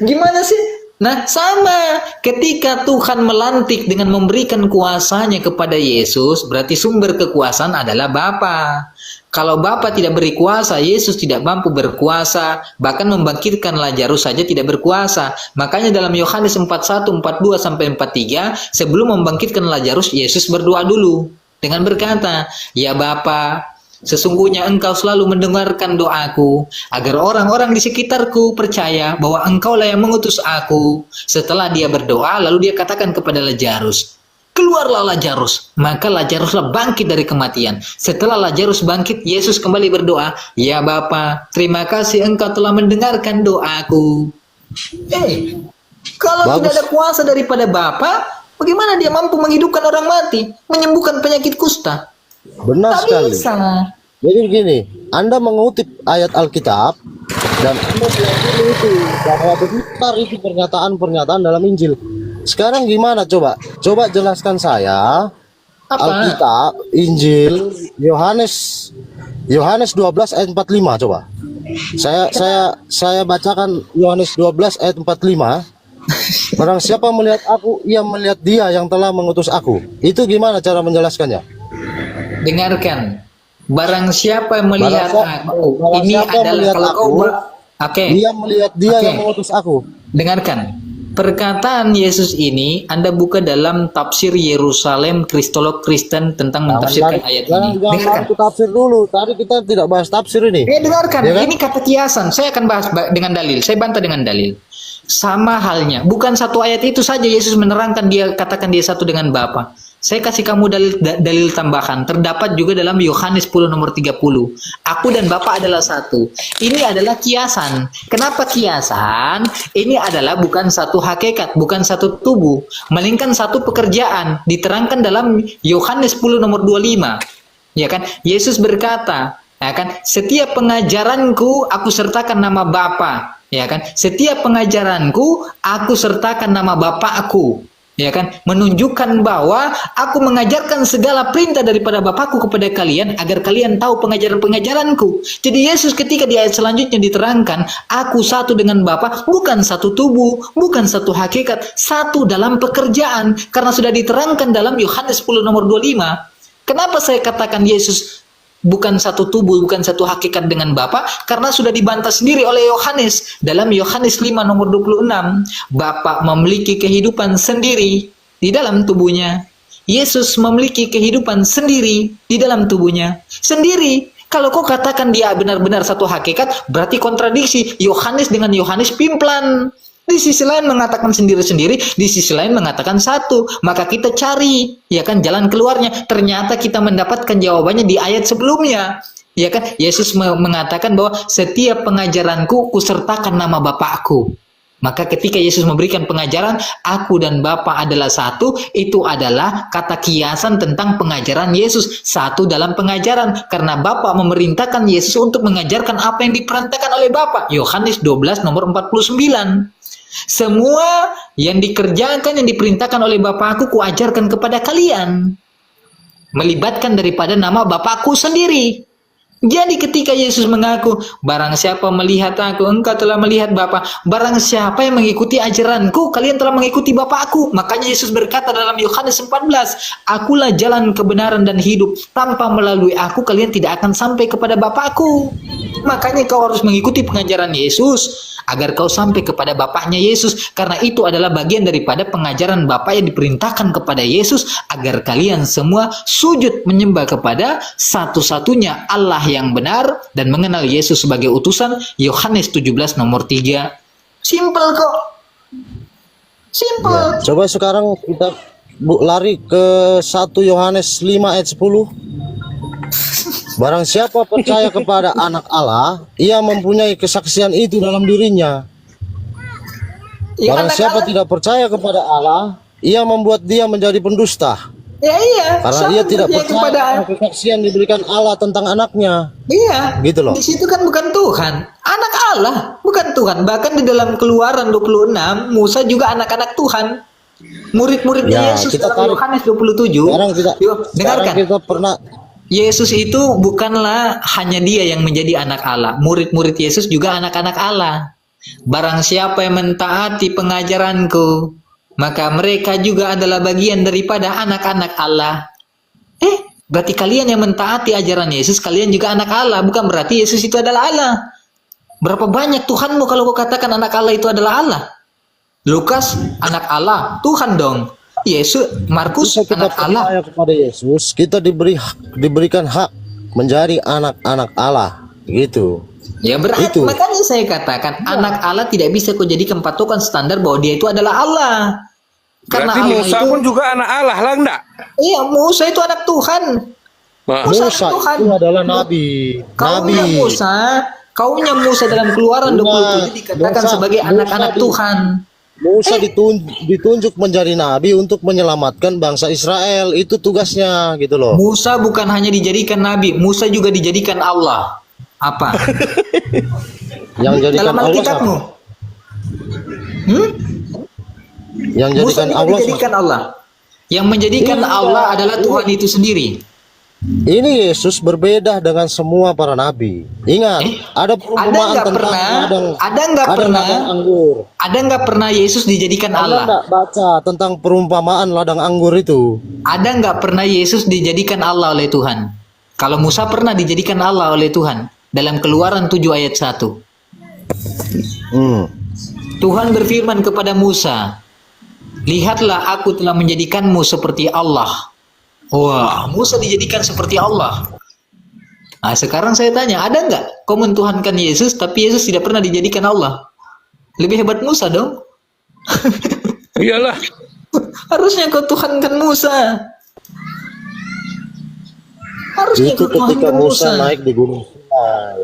gimana sih? Nah, sama. Ketika Tuhan melantik dengan memberikan kuasanya kepada Yesus, berarti sumber kekuasaan adalah Bapa. Kalau Bapa tidak beri kuasa, Yesus tidak mampu berkuasa, bahkan membangkitkan Lazarus saja tidak berkuasa. Makanya dalam Yohanes 41, 42 sampai 43, sebelum membangkitkan Lazarus, Yesus berdoa dulu dengan berkata, "Ya Bapa, sesungguhnya Engkau selalu mendengarkan doaku, agar orang-orang di sekitarku percaya bahwa Engkaulah yang mengutus aku." Setelah dia berdoa, lalu dia katakan kepada Lazarus, "Keluarlah Lazarus." Maka Lazaruslah bangkit dari kematian. Setelah Lazarus bangkit, Yesus kembali berdoa, "Ya Bapa, terima kasih Engkau telah mendengarkan doaku." Kalau Bagus. tidak ada kuasa daripada Bapa, bagaimana dia mampu menghidupkan orang mati, menyembuhkan penyakit kusta? Benar Tak sekali. bisa. Jadi begini, Anda mengutip ayat Alkitab dan Anda meyakini itu bahwa benar itu pernyataan-pernyataan dalam Injil. Sekarang gimana coba? Coba jelaskan saya Apa? Alkitab, Injil, Yohanes 12 ayat 45 coba. Saya bacakan Yohanes 12 ayat 45. Barang siapa melihat aku, ia melihat dia yang telah mengutus aku. Itu gimana cara menjelaskannya? Dengarkan. Barang siapa melihat aku, barang ini siapa adalah melihat kalau kau aku, Oke. Dia melihat dia Oke. yang mengutus aku. Dengarkan. Perkataan Yesus ini Anda buka dalam tafsir Yerusalem Kristolog Kristen tentang mentafsirkan ayat ini. Jangan Dengarkan. itu tafsir dulu. Tadi kita tidak bahas tafsir ini. Dengarkan. Ya kan? Ini kata kiasan. Saya akan bahas dengan dalil. Saya bantah dengan dalil. Sama halnya. Bukan satu ayat itu saja Yesus menerangkan dia katakan dia satu dengan Bapa. Saya kasih kamu dalil tambahan. Terdapat juga dalam Yohanes 10 nomor 30. Aku dan Bapa adalah satu. Ini adalah kiasan. Kenapa kiasan? Ini adalah bukan satu hakikat, bukan satu tubuh, melainkan satu pekerjaan. Diterangkan dalam Yohanes 10 nomor 25. Ya kan? Yesus berkata, ya kan? Setiap pengajaranku aku sertakan nama Bapa. Ya kan? Setiap pengajaranku aku sertakan nama Bapakku. Ya kan, menunjukkan bahwa aku mengajarkan segala perintah daripada Bapakku kepada kalian agar kalian tahu pengajaran-pengajaranku. Jadi Yesus ketika di ayat selanjutnya diterangkan, aku satu dengan Bapa, bukan satu tubuh, bukan satu hakikat, satu dalam pekerjaan, karena sudah diterangkan dalam Yohanes 10 nomor 25. Kenapa saya katakan Yesus bukan satu tubuh, bukan satu hakikat dengan Bapa? Karena sudah dibantah sendiri oleh Yohanes. Dalam Yohanes 5 nomor 26, Bapa memiliki kehidupan sendiri di dalam tubuhnya. Yesus memiliki kehidupan sendiri di dalam tubuhnya. Sendiri. Kalau kau katakan dia benar-benar satu hakikat, berarti kontradiksi. Yohanes dengan Yohanes pimplan. Di sisi lain mengatakan sendiri-sendiri, di sisi lain mengatakan satu. Maka kita cari, ya kan, jalan keluarnya. Ternyata kita mendapatkan jawabannya di ayat sebelumnya. Ya kan, Yesus mengatakan bahwa setiap pengajaranku kusertakan nama Bapakku. Maka ketika Yesus memberikan pengajaran, aku dan Bapa adalah satu, itu adalah kata kiasan tentang pengajaran Yesus. Satu dalam pengajaran, karena Bapa memerintahkan Yesus untuk mengajarkan apa yang diperintahkan oleh Bapa. Yohanes 12 nomor 49. Semua yang dikerjakan, yang diperintahkan oleh Bapakku, kuajarkan kepada kalian. Melibatkan daripada nama Bapakku sendiri. Jadi ketika Yesus mengaku, barang siapa melihat aku, engkau telah melihat Bapa. Barang siapa yang mengikuti ajaranku, kalian telah mengikuti Bapakku. Makanya Yesus berkata dalam Yohanes 14, akulah jalan kebenaran dan hidup. Tanpa melalui aku, kalian tidak akan sampai kepada Bapakku. Makanya kau harus mengikuti pengajaran Yesus agar kau sampai kepada Bapaknya Yesus. Karena itu adalah bagian daripada pengajaran Bapa yang diperintahkan kepada Yesus agar kalian semua sujud menyembah kepada satu-satunya Allah yang benar dan mengenal Yesus sebagai utusan. Yohanes 17 nomor 3. Simple kok. Simple. Ya, coba sekarang kita lari ke 1 Yohanes 5 ayat 10. Barang siapa percaya kepada anak Allah, ia mempunyai kesaksian itu dalam dirinya. Ya, Barang anak siapa Allah. tidak percaya kepada Allah, ia membuat dia menjadi pendusta. Ya iya. Karena Siapa dia tidak percaya percaya kepada kesaksian diberikan Allah tentang anaknya. Iya. Gitu loh. Di situ kan bukan Tuhan, anak Allah, bukan Tuhan. Bahkan di dalam Keluaran 26, Musa juga anak-anak Tuhan. Murid-muridnya Ya, Yesus kita dalam tarik. Yohanes 27. Sekarang Dengarkan. kita pernah. Yesus itu bukanlah hanya dia yang menjadi anak Allah. Murid-murid Yesus juga anak-anak Allah. Barang siapa yang mentaati pengajaranku, maka mereka juga adalah bagian daripada anak-anak Allah. Berarti kalian yang mentaati ajaran Yesus, kalian juga anak Allah. Bukan berarti Yesus itu adalah Allah. Berapa banyak Tuhanmu kalau kau katakan anak Allah itu adalah Allah? Lukas, anak Allah, Tuhan dong. Yesus, Markus, Jika kita anak Allah. percaya kepada Yesus, kita diberikan hak menjadi anak-anak Allah, gitu. Ya berarti Itu. makanya saya katakan anak Allah tidak bisa kau jadikan patokan standar bahwa dia itu adalah Allah. Karena Berarti Allah Musa itu, pun juga anak Allah lah enggak? iya Musa itu anak Tuhan. Nah, Musa Musa Tuhan. itu adalah nabi. Kaumnya Musa dalam Keluaran 27 dikatakan Musa- sebagai Musa anak-anak di- Tuhan. Musa ditunjuk menjadi nabi untuk menyelamatkan bangsa Israel. Itu tugasnya, gitu loh. Musa bukan hanya dijadikan nabi, Musa juga dijadikan Allah. Apa? Yang jadikan Dalam Allah Alkitabmu. siapa? Yang Musa jadikan juga Allah dijadikan Allah. Yang menjadikan Iya. Allah adalah Tuhan itu sendiri. Ini Yesus berbeda dengan semua para nabi. Ingat, ada perumpamaan nggak tentang pernah- ladang, ada nggak ada pernah- ladang anggur. Ada nggak pernah Yesus dijadikan Anda Allah? nggak baca tentang perumpamaan ladang anggur itu? Ada nggak pernah Yesus dijadikan Allah oleh Tuhan? Kalau Musa pernah dijadikan Allah oleh Tuhan dalam Keluaran 7 ayat 1. Tuhan berfirman kepada Musa, "Lihatlah aku telah menjadikanmu seperti Allah." Wah, Musa dijadikan seperti Allah. Nah, sekarang saya tanya, ada nggak kau mentuhankan Yesus tapi Yesus tidak pernah dijadikan Allah? Lebih hebat Musa dong. iyalah. Harusnya kau tuhankan Musa. Harusnya Itu kau ketika tuhankan Musa naik di gunung Sinai.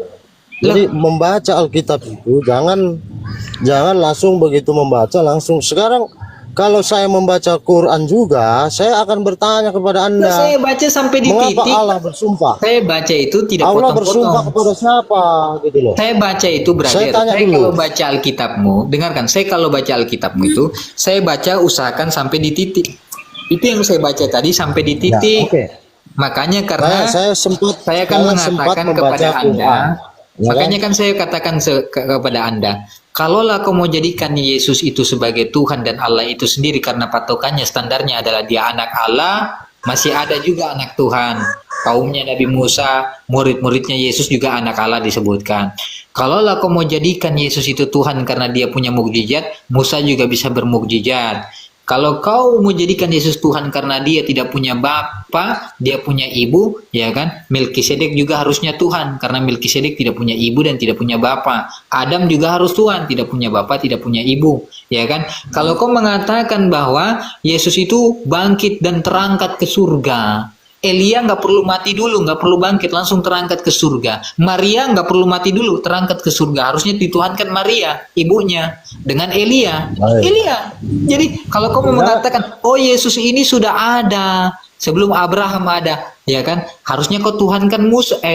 Jadi membaca Alkitab itu jangan langsung begitu membaca langsung. Sekarang kalau saya membaca Quran juga, saya akan bertanya kepada Anda, Saya baca sampai di mengapa titik. Allah bersumpah? Saya baca itu tidak Allah bersumpah potong-potong. kepada siapa, gitu loh. Saya baca itu brother. Saya tanya dulu. Kalau baca Alkitabmu, dengarkan. Saya kalau baca Alkitabmu itu, saya baca usahakan sampai di titik. Itu yang saya baca tadi sampai di titik. oke. Makanya karena Saya sempat saya akan mengatakan kepada Anda, Ya makanya kan saya katakan kepada Anda, kalaulah kau mau jadikan Yesus itu sebagai Tuhan dan Allah itu sendiri karena patokannya standarnya adalah dia anak Allah, masih ada juga anak Tuhan. Kaumnya Nabi Musa, murid-muridnya Yesus juga anak Allah disebutkan. Kalaulah kau mau jadikan Yesus itu Tuhan karena dia punya mukjizat, Musa juga bisa bermukjizat. Kalau kau mau jadikan Yesus Tuhan karena dia tidak punya bapa, dia punya ibu, ya kan? Melkisedek juga harusnya Tuhan karena Melkisedek tidak punya ibu dan tidak punya bapa. Adam juga harus Tuhan, tidak punya bapa, tidak punya ibu, ya kan? Kalau kau mengatakan bahwa Yesus itu bangkit dan terangkat ke surga, Elia nggak perlu mati dulu, nggak perlu bangkit, langsung terangkat ke surga. Maria nggak perlu mati dulu, terangkat ke surga. Harusnya dituhankan Maria, ibunya, dengan Elia. Baik. Elia. Jadi kalau kamu mengatakan, oh Yesus ini sudah ada sebelum Abraham ada, ya kan? Harusnya kau tuhankan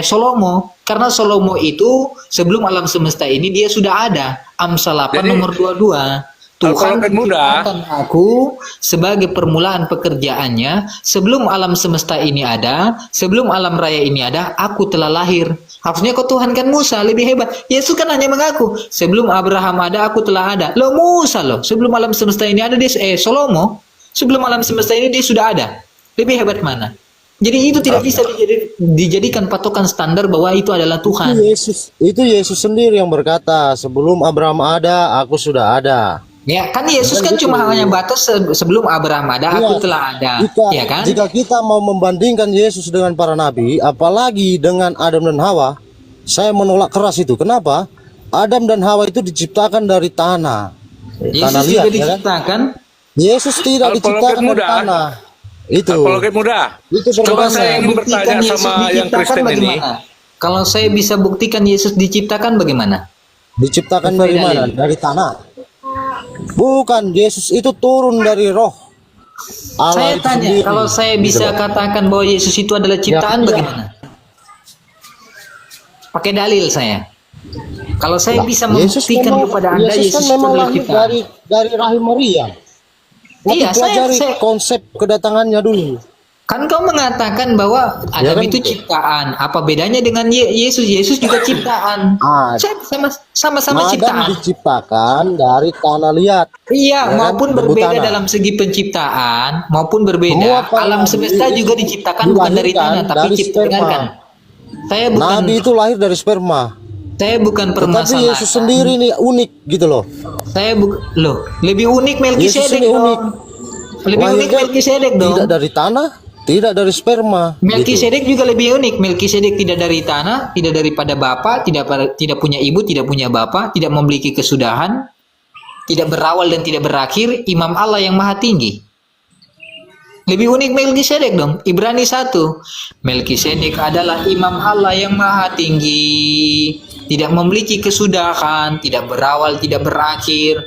Salomo, karena Salomo itu sebelum alam semesta ini dia sudah ada. Amsal 8 Jadi, nomor 22. kalau Tuhan kan mudah. menciptakan aku sebagai permulaan pekerjaannya sebelum alam semesta ini ada, sebelum alam raya ini ada, aku telah lahir. Harusnya kau tuhankan Musa, lebih hebat. Yesus kan hanya mengaku, sebelum Abraham ada, aku telah ada. Lo Musa loh, sebelum alam semesta ini ada, Salomo, sebelum alam semesta ini dia sudah ada. Lebih hebat mana? Jadi itu tidak bisa dijadikan patokan standar bahwa itu adalah Tuhan. Itu Yesus sendiri yang berkata, sebelum Abraham ada, aku sudah ada. Ya kan Yesus kan cuma hanya batas sebelum Abraham ada, aku telah ada, ya kan? Jika kita mau membandingkan Yesus dengan para nabi, apalagi dengan Adam dan Hawa, saya menolak keras itu. Kenapa? Adam dan Hawa itu diciptakan dari tanah. Yesus Tanah juga liat, ya kan? diciptakan. Yesus tidak Apologet diciptakan dari muda. tanah. Itu. Apologet muda. Itu Coba berbahaya. saya ingin Buktikan bertanya Yesus sama yang diciptakan Kristen ini. bagaimana? Kalau saya bisa buktikan Yesus diciptakan bagaimana? Diciptakan Sesuai dari mana? dalil. Dari tanah. Bukan, Yesus itu turun dari roh. Allah Saya itu tanya, sendiri. kalau saya Gitu bisa loh. katakan bahwa Yesus itu adalah ciptaan, Ya. bagaimana? Pakai dalil saya. Kalau saya bisa Yesus membuktikan memang- kepada Anda Yesus Yesus kan itu memang adalah lahir ciptaan. dari rahim Maria. Tapi Iya, pelajari konsep kedatangannya dulu. kan kau mengatakan bahwa Adam kan? itu ciptaan. Apa bedanya dengan Yesus? Yesus juga ciptaan. Saya sama-sama Adam ciptaan. diciptakan dari tanah liat. Iya, kan? maupun Debu berbeda tanah. dalam segi penciptaan, maupun berbeda. Semua para Alam nabi semesta juga diciptakan bukan dari dilahirkan tanah, tapi dari sperma. dengarkan. Saya bukan Nabi itu lahir dari sperma. saya bukan Tetapi permasalahan. Yesus sendiri nih unik gitu loh. Saya loh, lebih unik Yesus Melkisedek ini dong. unik. Lebih unik Lahirnya Melkisedek dong. Tidak dari tanah, tidak dari sperma. Gitu. Melkisedek juga lebih unik. Melkisedek tidak dari tanah, tidak daripada bapa, tidak punya ibu, tidak punya bapa, tidak memiliki kesudahan, tidak berawal dan tidak berakhir, imam Allah yang maha tinggi. Lebih unik Melkisedek dong. Ibrani 1. Melkisedek adalah imam Allah yang maha tinggi, tidak memiliki kesudahan, tidak berawal, tidak berakhir,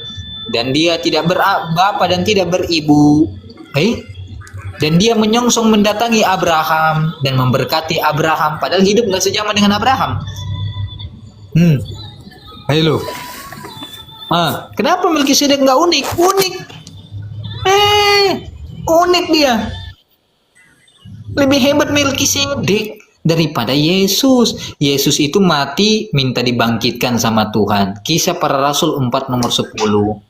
dan dia tidak berbapa dan tidak beribu. Dan dia menyongsong mendatangi Abraham dan memberkati Abraham, padahal hidup nggak sejaman dengan Abraham. Ayo. Kenapa Melkisedek nggak unik? Unik. Unik dia. Lebih hebat Melkisedek daripada Yesus. Yesus itu mati minta dibangkitkan sama Tuhan. Kisah Para Rasul 4 nomor 10.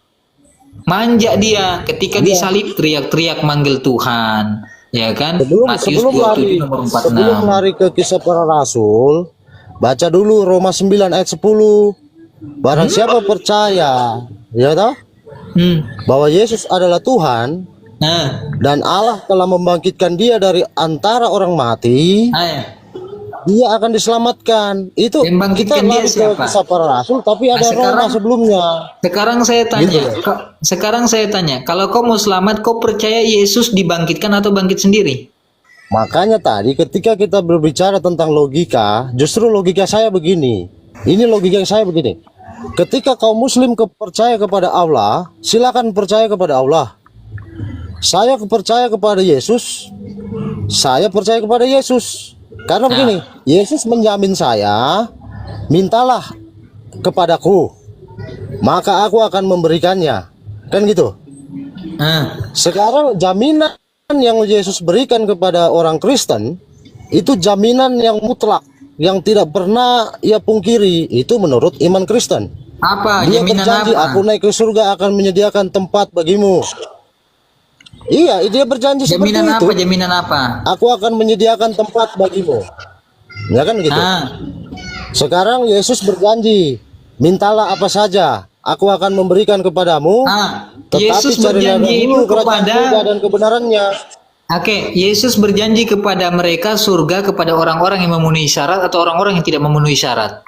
Manja dia ketika disalib teriak-teriak manggil Tuhan, ya kan? Matius 27 nomor 46. Sebelum lari ke Kisah Para Rasul, baca dulu Roma 9 ayat 10. Barang siapa percaya, ya toh, bahwa Yesus adalah Tuhan, dan Allah telah membangkitkan dia dari antara orang mati, dia akan diselamatkan. Itu kita lari ke Kisah Para Rasul, tapi ada Roma sebelumnya. Sekarang saya tanya, kalau kau mau selamat, kau percaya Yesus dibangkitkan atau bangkit sendiri? Makanya tadi ketika kita berbicara tentang logika, justru logika saya begini. Ini logika saya begini. Ketika kaum muslim percaya kepada Allah, silakan percaya kepada Allah. Saya percaya kepada Yesus, saya percaya kepada Yesus. Karena begini, Yesus menjamin saya, mintalah kepadaku, maka aku akan memberikannya. Kan gitu. Sekarang jaminan yang Yesus berikan kepada orang Kristen, itu jaminan yang mutlak, yang tidak pernah ia pungkiri. Itu menurut iman Kristen. Apa? Dia Jaminan berjanji, apa? aku naik ke surga akan menyediakan tempat bagimu. Iya, dia berjanji seperti Jaminan itu. apa? Jaminan apa? Aku akan menyediakan tempat bagimu. Ya kan gitu. Sekarang Yesus berjanji, mintalah apa saja, aku akan memberikan kepadamu. Tetapi Yesus carilah berjanji dahulu itu kerajaan kepada surga dan kebenarannya. Oke, Yesus berjanji kepada mereka surga kepada orang-orang yang memenuhi syarat atau orang-orang yang tidak memenuhi syarat.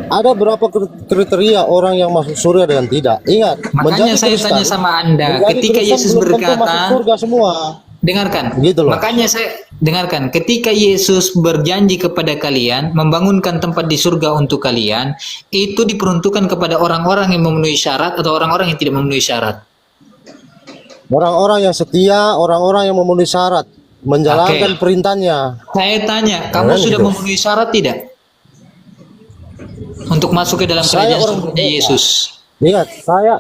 Ada berapa kriteria orang yang masuk surga dan tidak? Ingat, Makanya saya Kristen, tanya sama Anda, menjadi ketika Kristen Yesus belum tentu masuk berkata, surga semua. dengarkan. Gitu loh. Makanya saya dengarkan, ketika Yesus berjanji kepada kalian membangunkan tempat di surga untuk kalian, itu diperuntukkan kepada orang-orang yang memenuhi syarat atau orang-orang yang tidak memenuhi syarat. Orang-orang yang setia, orang-orang yang memenuhi syarat, menjalankan perintahnya. Saya tanya, kamu sudah memenuhi syarat tidak? Untuk masuk ke dalam kerajaan surga Yesus. Ingat,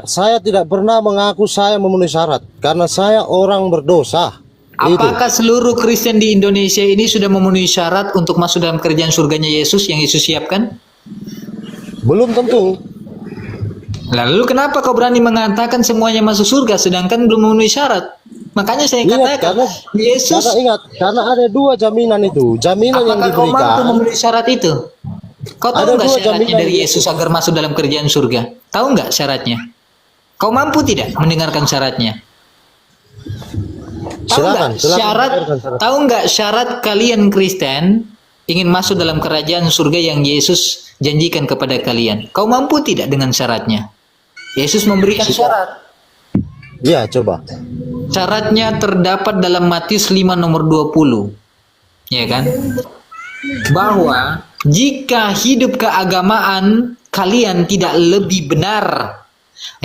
saya tidak pernah mengaku saya memenuhi syarat karena saya orang berdosa. Apakah seluruh Kristen di Indonesia ini sudah memenuhi syarat untuk masuk dalam kerajaan surganya Yesus yang Yesus siapkan? Belum tentu. Lalu kenapa kau berani mengatakan semuanya masuk surga sedangkan belum memenuhi syarat? Makanya saya katakan, Yesus. Karena ada dua jaminan itu. Jaminan yang Apakah kau mampu diberikan. memenuhi syarat itu? Kau tahu nggak syaratnya dari Yesus agar masuk dalam kerajaan surga? Tahu nggak syaratnya? Kau mampu tidak mendengarkan syaratnya? Silakan, Tahu nggak syarat kalian Kristen ingin masuk dalam kerajaan surga yang Yesus janjikan kepada kalian? Kau mampu tidak dengan syaratnya? Yesus memberikan syarat. Ya, coba. Syaratnya terdapat dalam Matius 5 nomor 20. Ya kan? Bahwa jika hidup keagamaan kalian tidak lebih benar,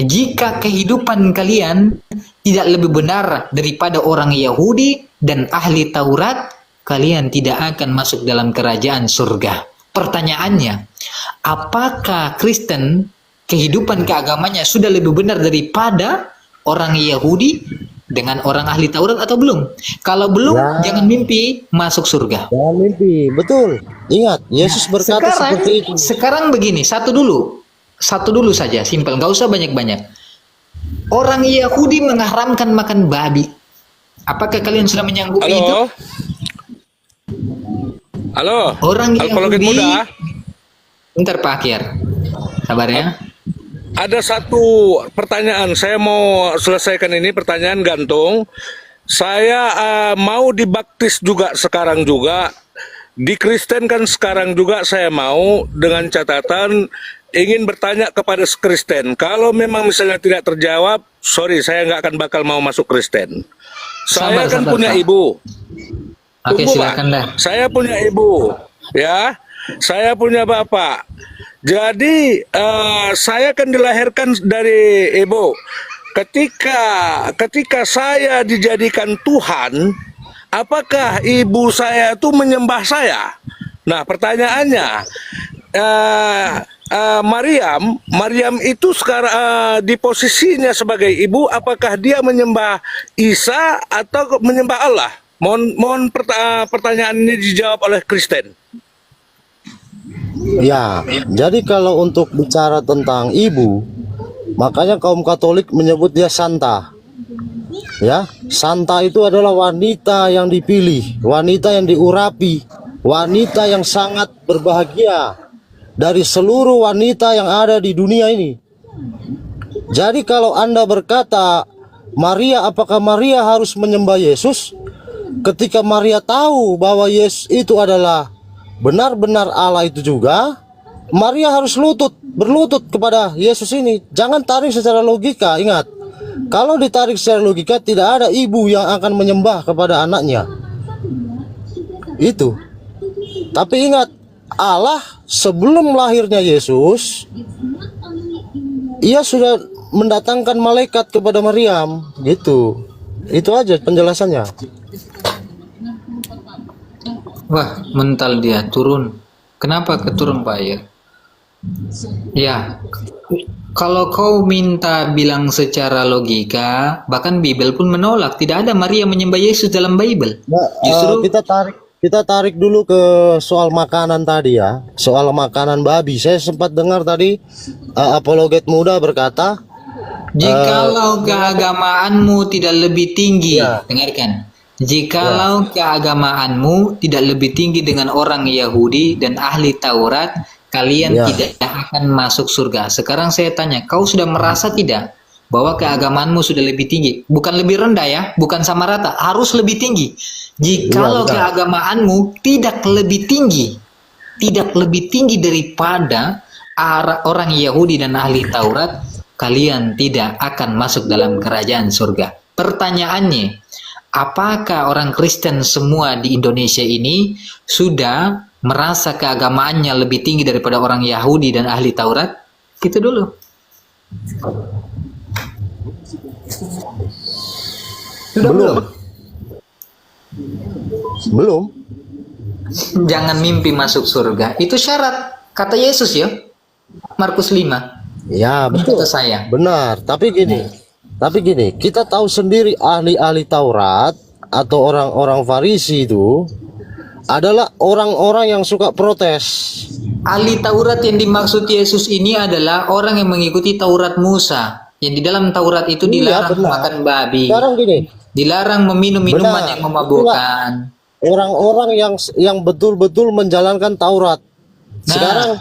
jika kehidupan kalian tidak lebih benar daripada orang Yahudi dan ahli Taurat, kalian tidak akan masuk dalam kerajaan surga. Pertanyaannya, apakah Kristen kehidupan keagamannya sudah lebih benar daripada orang Yahudi dengan orang ahli Taurat atau belum? Kalau belum, Ya. jangan mimpi masuk surga. Jangan mimpi, betul. Ingat, Yesus berkata seperti itu. Sekarang begini, satu dulu saja, simpel, nggak usah banyak-banyak. Orang Yahudi mengharamkan makan babi. Apakah kalian sudah menyanggupi itu? Halo? Halo? Orang Alkologen Yahudi. muda? Bentar Pak Akyar, sabar ya. Ada satu pertanyaan, saya mau selesaikan ini, pertanyaan gantung. Saya mau dibaptis juga sekarang juga, dikristenkan sekarang juga saya mau, dengan catatan ingin bertanya kepada Kristen. Kalau memang misalnya tidak terjawab, sorry, saya nggak akan bakal mau masuk Kristen. Saya kan Sabar, punya Pak. ibu. Oke, Tunggu, silakan Pak. dah. Saya punya ibu, ya. Saya punya bapak. Jadi saya kan dilahirkan dari ibu. Ketika saya dijadikan Tuhan, apakah ibu saya itu menyembah saya? Nah, pertanyaannya, Maryam itu sekarang di posisinya sebagai ibu, apakah dia menyembah Isa atau menyembah Allah? Mohon pertanyaan ini dijawab oleh Kristen. Ya, jadi kalau untuk bicara tentang ibu, makanya kaum Katolik menyebut dia Santa. Ya, Santa itu adalah wanita yang dipilih, wanita yang diurapi, wanita yang sangat berbahagia dari seluruh wanita yang ada di dunia ini. Jadi kalau Anda berkata, Maria, apakah Maria harus menyembah Yesus? Ketika Maria tahu bahwa Yesus itu adalah benar-benar Allah itu juga, Maria harus berlutut kepada Yesus ini. Jangan tarik secara logika, ingat. Kalau ditarik secara logika, tidak ada ibu yang akan menyembah kepada anaknya. Itu. Tapi ingat, Allah sebelum lahirnya Yesus, ia sudah mendatangkan malaikat kepada Maryam, gitu. Itu aja penjelasannya. Wah, mental dia turun. Kenapa keturun Pak ya? Ya, kalau kau minta bilang secara logika, bahkan Bible pun menolak. Tidak ada Maria menyembah Yesus dalam Bible. Nah, Justru kita tarik dulu ke soal makanan tadi ya, soal makanan babi. Saya sempat dengar tadi apologet muda berkata, jikalau keagamaanmu tidak lebih tinggi, Ya. dengarkan. Jikalau keagamaanmu tidak lebih tinggi dengan orang Yahudi dan ahli Taurat, kalian Ya. tidak akan masuk surga. Sekarang saya tanya, kau sudah merasa tidak bahwa keagamaanmu sudah lebih tinggi? Bukan lebih rendah ya, bukan sama rata, harus lebih tinggi. Jikalau Iya, benar. keagamaanmu tidak lebih tinggi daripada orang Yahudi dan ahli Taurat, kalian tidak akan masuk dalam kerajaan surga. Pertanyaannya, apakah orang Kristen semua di Indonesia ini sudah merasa keagamaannya lebih tinggi daripada orang Yahudi dan ahli Taurat? Itu dulu. Sudah belum? belum. Jangan mimpi masuk surga. Itu syarat. Kata Yesus ya. Markus 5. Ya, Ini betul. kata saya. Benar, tapi gini, kita tahu sendiri ahli-ahli Taurat atau orang-orang Farisi itu adalah orang-orang yang suka protes. Ahli Taurat yang dimaksud Yesus ini adalah orang yang mengikuti Taurat Musa. Yang di dalam Taurat itu Iya, dilarang benar. makan babi. Sekarang gini, Dilarang meminum minuman Benar. yang memabukkan. orang-orang yang betul-betul menjalankan Taurat. Sekarang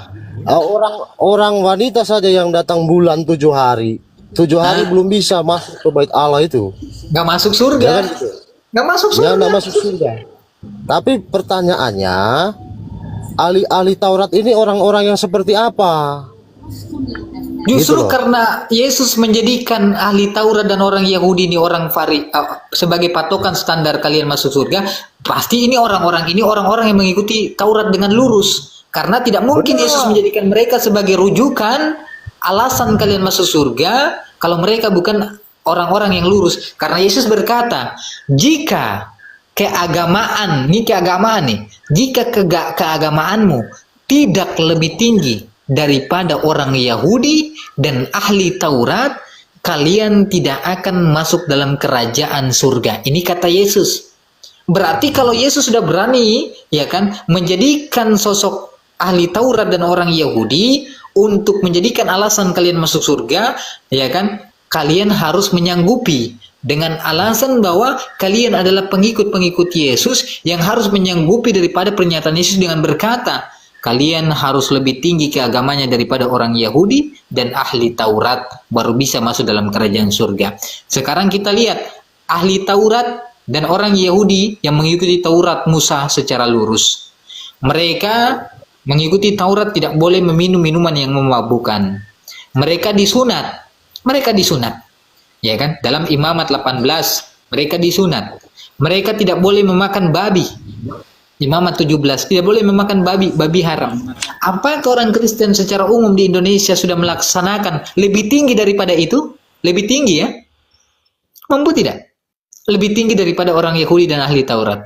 orang wanita saja yang datang bulan 7 hari. 7 hari belum bisa masuk ke bait Allah itu. Nggak masuk surga. Ya kan gitu? Nggak masuk Ya surga. nggak masuk surga. Tapi pertanyaannya, ahli-ahli Taurat ini orang-orang yang seperti apa? Justru Gitu loh. karena Yesus menjadikan ahli Taurat dan orang Yahudi ini sebagai patokan standar kalian masuk surga, pasti ini orang-orang yang mengikuti Taurat dengan lurus. Karena tidak mungkin Benar. Yesus menjadikan mereka sebagai rujukan alasan kalian masuk surga kalau mereka bukan orang-orang yang lurus. Karena Yesus berkata, jika keagamaan nih, jika keagamaanmu tidak lebih tinggi daripada orang Yahudi dan ahli Taurat, kalian tidak akan masuk dalam kerajaan surga. Ini kata Yesus. Berarti kalau Yesus sudah berani, ya kan, menjadikan sosok ahli Taurat dan orang Yahudi untuk menjadikan alasan kalian masuk surga, ya kan, kalian harus menyanggupi dengan alasan bahwa kalian adalah pengikut-pengikut Yesus yang harus menyanggupi daripada pernyataan Yesus dengan berkata, kalian harus lebih tinggi keagamanya daripada orang Yahudi dan ahli Taurat, baru bisa masuk dalam kerajaan surga. Sekarang kita lihat ahli Taurat dan orang Yahudi yang mengikuti Taurat Musa secara lurus. Mereka mengikuti Taurat tidak boleh meminum minuman yang memabukkan. Mereka disunat. Ya kan? Dalam Imamat 18, mereka disunat. Mereka tidak boleh memakan babi. Imamat 17, tidak boleh memakan babi haram. Apakah orang Kristen secara umum di Indonesia sudah melaksanakan lebih tinggi daripada itu? Lebih tinggi ya? Mampu tidak? Lebih tinggi daripada orang Yahudi dan ahli Taurat.